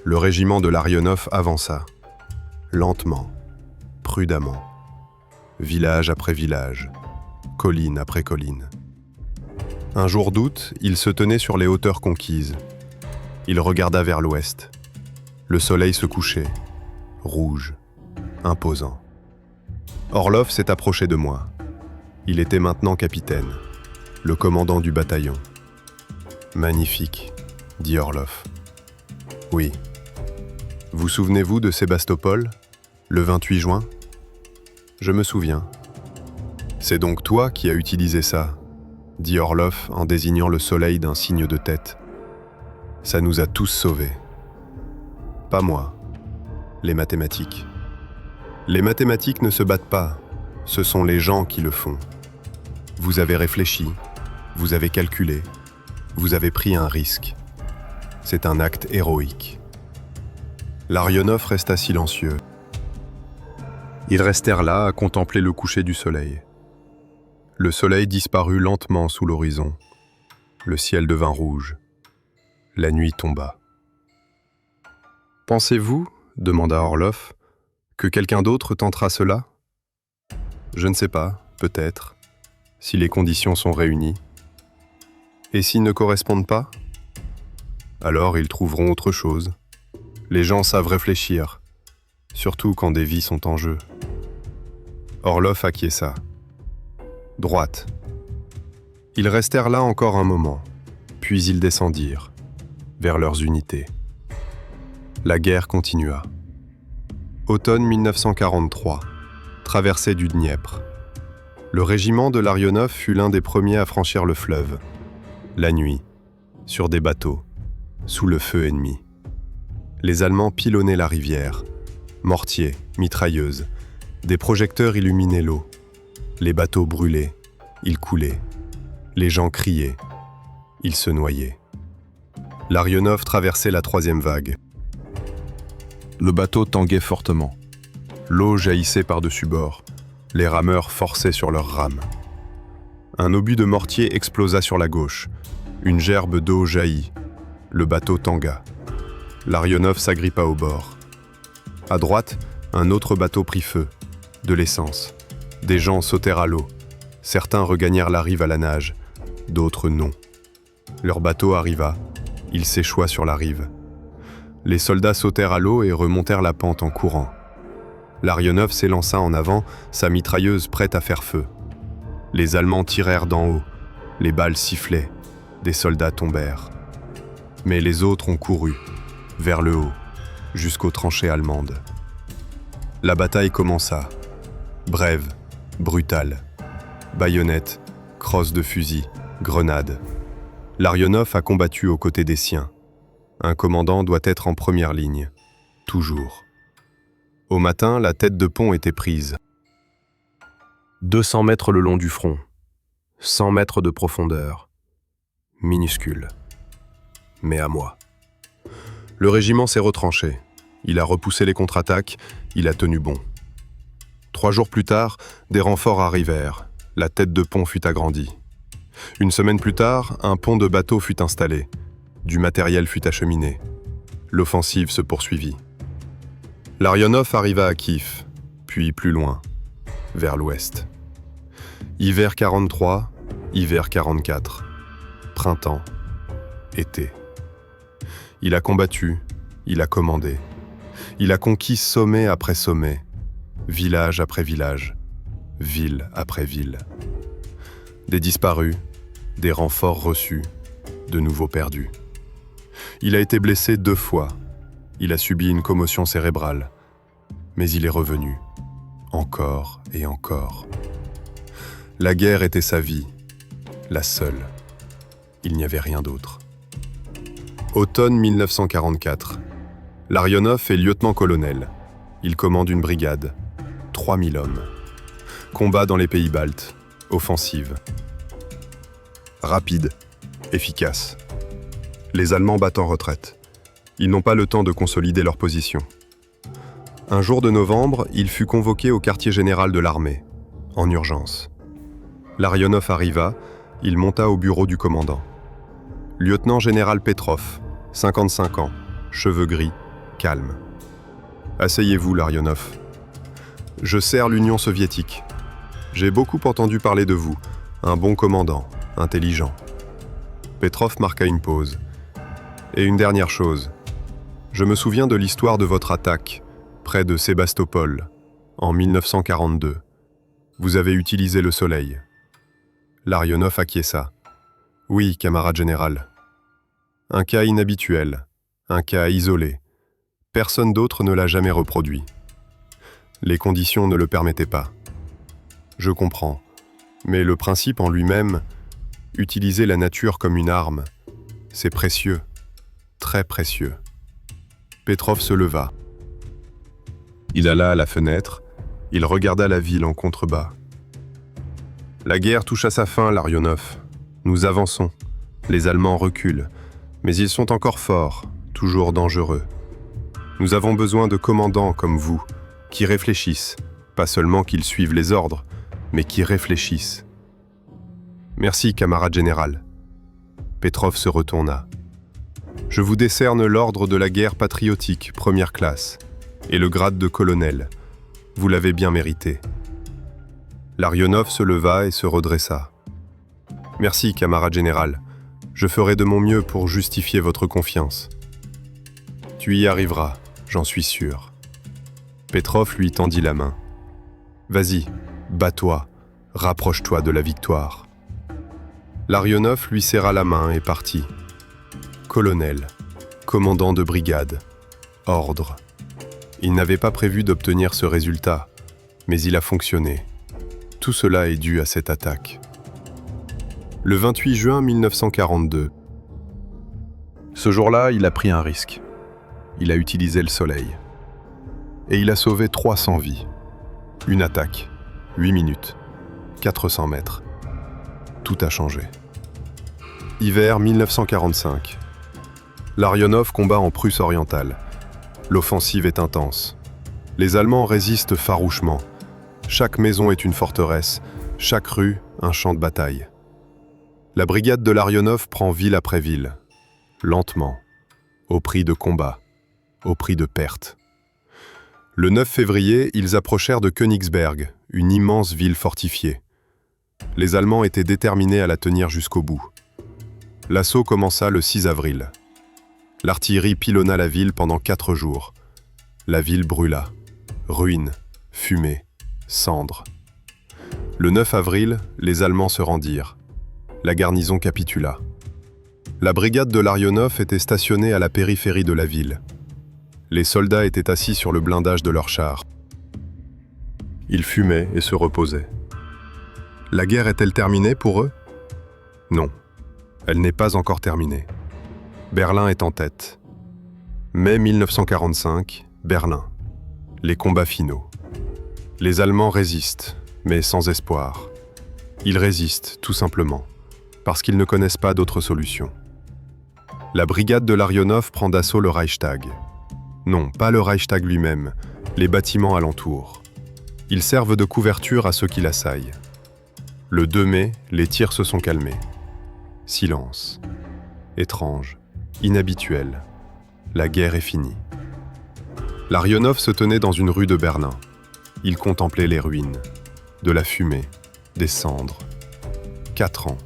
Le régiment de Larionov avança. Lentement, prudemment. Village après village, colline après colline. Un jour d'août, il se tenait sur les hauteurs conquises. Il regarda vers l'ouest. Le soleil se couchait, rouge, imposant. Orlov s'est approché de moi. Il était maintenant capitaine, le commandant du bataillon. « Magnifique », dit Orlov. « Oui. Vous souvenez-vous de Sébastopol, le 28 juin ? Je me souviens. C'est donc toi qui as utilisé ça, dit Orlov en désignant le soleil d'un signe de tête. Ça nous a tous sauvés. Pas moi. Les mathématiques. Les mathématiques ne se battent pas, ce sont les gens qui le font. Vous avez réfléchi, vous avez calculé, vous avez pris un risque. C'est un acte héroïque. Larionov resta silencieux. Ils restèrent là à contempler le coucher du soleil. Le soleil disparut lentement sous l'horizon. Le ciel devint rouge. La nuit tomba. « Pensez-vous, demanda Orlov, que quelqu'un d'autre tentera cela ? Je ne sais pas, peut-être, si les conditions sont réunies. Et s'ils ne correspondent pas ? Alors ils trouveront autre chose. Les gens savent réfléchir, surtout quand des vies sont en jeu. » Orlov acquiesça. Droite. Ils restèrent là encore un moment, puis ils descendirent, vers leurs unités. La guerre continua. Automne 1943, traversée du Dniepr. Le régiment de Larionov fut l'un des premiers à franchir le fleuve. La nuit, sur des bateaux, sous le feu ennemi. Les Allemands pilonnaient la rivière. Mortiers, mitrailleuses, des projecteurs illuminaient l'eau. Les bateaux brûlaient, ils coulaient. Les gens criaient, ils se noyaient. Larionov traversait la 3e vague. Le bateau tanguait fortement. L'eau jaillissait par-dessus bord. Les rameurs forçaient sur leurs rames. Un obus de mortier explosa sur la gauche. Une gerbe d'eau jaillit. Le bateau tangua. Larionov s'agrippa au bord. À droite, un autre bateau prit feu. De l'essence. Des gens sautèrent à l'eau. Certains regagnèrent la rive à la nage, d'autres non. Leur bateau arriva. Il s'échoua sur la rive. Les soldats sautèrent à l'eau et remontèrent la pente en courant. Larionov s'élança en avant, sa mitrailleuse prête à faire feu. Les Allemands tirèrent d'en haut. Les balles sifflaient. Des soldats tombèrent. Mais les autres ont couru, vers le haut, jusqu'aux tranchées allemandes. La bataille commença. Brève, brutale. Baïonnettes, crosses de fusil, grenades. Larionov a combattu aux côtés des siens. Un commandant doit être en première ligne, toujours. Au matin, la tête de pont était prise. 200 mètres le long du front, 100 mètres de profondeur. Minuscule. Mais à moi. Le régiment s'est retranché. Il a repoussé les contre-attaques, il a tenu bon. 3 jours plus tard, des renforts arrivèrent. La tête de pont fut agrandie. 1 semaine plus tard, un pont de bateau fut installé. Du matériel fut acheminé. L'offensive se poursuivit. Larionov arriva à Kiev, puis plus loin, vers l'ouest. Hiver 43, hiver 44. Printemps, été. Il a combattu, il a commandé. Il a conquis sommet après sommet, village après village, ville après ville. Des disparus, des renforts reçus, de nouveau perdus. Il a été blessé 2 fois. Il a subi une commotion cérébrale. Mais il est revenu, encore et encore. La guerre était sa vie, la seule. Il n'y avait rien d'autre. Automne 1944. Larionov est lieutenant-colonel. Il commande une brigade. 3000 hommes. Combat dans les pays baltes. Offensive. Rapide. Efficace. Les Allemands battent en retraite. Ils n'ont pas le temps de consolider leur position. Un jour de novembre, il fut convoqué au quartier général de l'armée, en urgence. Larionov arriva, il monta au bureau du commandant. Lieutenant général Petrov, 55 ans, cheveux gris, calme. « Asseyez-vous, Larionov. Je sers l'Union soviétique. J'ai beaucoup entendu parler de vous, un bon commandant, intelligent. » Petrov marqua une pause. « Et une dernière chose. Je me souviens de l'histoire de votre attaque, près de Sébastopol, en 1942. Vous avez utilisé le soleil. » Larionov acquiesça. « Oui, camarade général. Un cas inhabituel, un cas isolé. Personne d'autre ne l'a jamais reproduit. Les conditions ne le permettaient pas. Je comprends, mais le principe en lui-même, utiliser la nature comme une arme, c'est précieux, très précieux. » Petrov se leva. Il alla à la fenêtre, il regarda la ville en contrebas. « La guerre touche à sa fin, Larionov. Nous avançons. Les Allemands reculent, mais ils sont encore forts, toujours dangereux. Nous avons besoin de commandants comme vous, qui réfléchissent, pas seulement qu'ils suivent les ordres, mais qui réfléchissent. » « Merci, camarade général. » Petrov se retourna. « Je vous décerne l'ordre de la guerre patriotique, première classe, et le grade de colonel. Vous l'avez bien mérité. » Larionov se leva et se redressa. « Merci, camarade général. Je ferai de mon mieux pour justifier votre confiance. »« Tu y arriveras, j'en suis sûr. » Petrov lui tendit la main. « Vas-y, bats-toi, rapproche-toi de la victoire. » Larionov lui serra la main et partit. Colonel, commandant de brigade, ordre. Il n'avait pas prévu d'obtenir ce résultat, mais il a fonctionné. Tout cela est dû à cette attaque. Le 28 juin 1942. Ce jour-là, il a pris un risque. Il a utilisé le soleil. Et il a sauvé 300 vies. Une attaque, 8 minutes, 400 mètres. Tout a changé. Hiver 1945. Larionov combat en Prusse orientale. L'offensive est intense. Les Allemands résistent farouchement. Chaque maison est une forteresse, chaque rue un champ de bataille. La brigade de Larionov prend ville après ville, lentement, au prix de combats, au prix de pertes. Le 9 février, ils approchèrent de Königsberg, une immense ville fortifiée. Les Allemands étaient déterminés à la tenir jusqu'au bout. L'assaut commença le 6 avril. L'artillerie pilonna la ville pendant 4 jours. La ville brûla. Ruines, fumée, cendres. Le 9 avril, les Allemands se rendirent. La garnison capitula. La brigade de Larionov était stationnée à la périphérie de la ville. Les soldats étaient assis sur le blindage de leurs chars. Ils fumaient et se reposaient. La guerre est-elle terminée pour eux? Non, elle n'est pas encore terminée. Berlin est en tête. Mai 1945, Berlin. Les combats finaux. Les Allemands résistent, mais sans espoir. Ils résistent, tout simplement, parce qu'ils ne connaissent pas d'autre solution. La brigade de Larionov prend d'assaut le Reichstag. Non, pas le Reichstag lui-même, les bâtiments alentours. Ils servent de couverture à ceux qui l'assaillent. Le 2 mai, les tirs se sont calmés. Silence. Étrange, inhabituel. La guerre est finie. Larionov se tenait dans une rue de Berlin. Il contemplait les ruines, de la fumée, des cendres. 4 ans,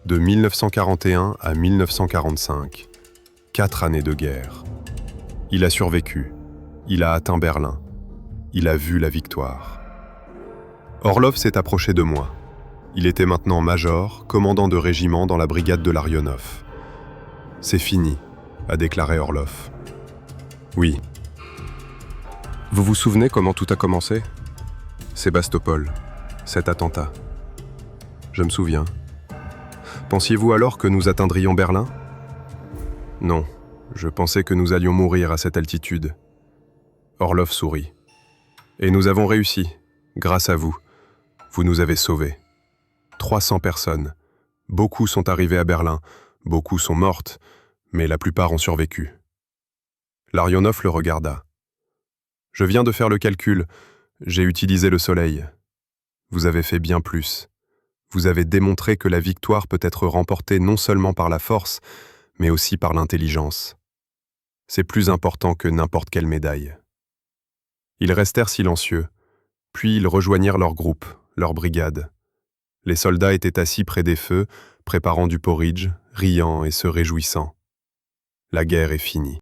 de 1941 à 1945. 4 années de guerre. Il a survécu. Il a atteint Berlin. Il a vu la victoire. Orlov s'est approché de moi. Il était maintenant major, commandant de régiment dans la brigade de Larionov. « C'est fini », a déclaré Orlov. « Oui. » Vous vous souvenez comment tout a commencé? Sébastopol, cet attentat. Je me souviens. Pensiez-vous alors que nous atteindrions Berlin? Non, Je pensais que nous allions mourir à cette altitude. Orlov sourit. Et nous avons réussi, grâce à vous. Vous nous avez sauvés. 300 personnes. Beaucoup sont arrivées à Berlin, beaucoup sont mortes, mais la plupart ont survécu. Larionov le regarda. Je viens de faire le calcul, j'ai utilisé le soleil. Vous avez fait bien plus. Vous avez démontré que la victoire peut être remportée non seulement par la force, mais aussi par l'intelligence. C'est plus important que n'importe quelle médaille. Ils restèrent silencieux, puis ils rejoignirent leur groupe, leur brigade. Les soldats étaient assis près des feux, préparant du porridge, riant et se réjouissant. La guerre est finie.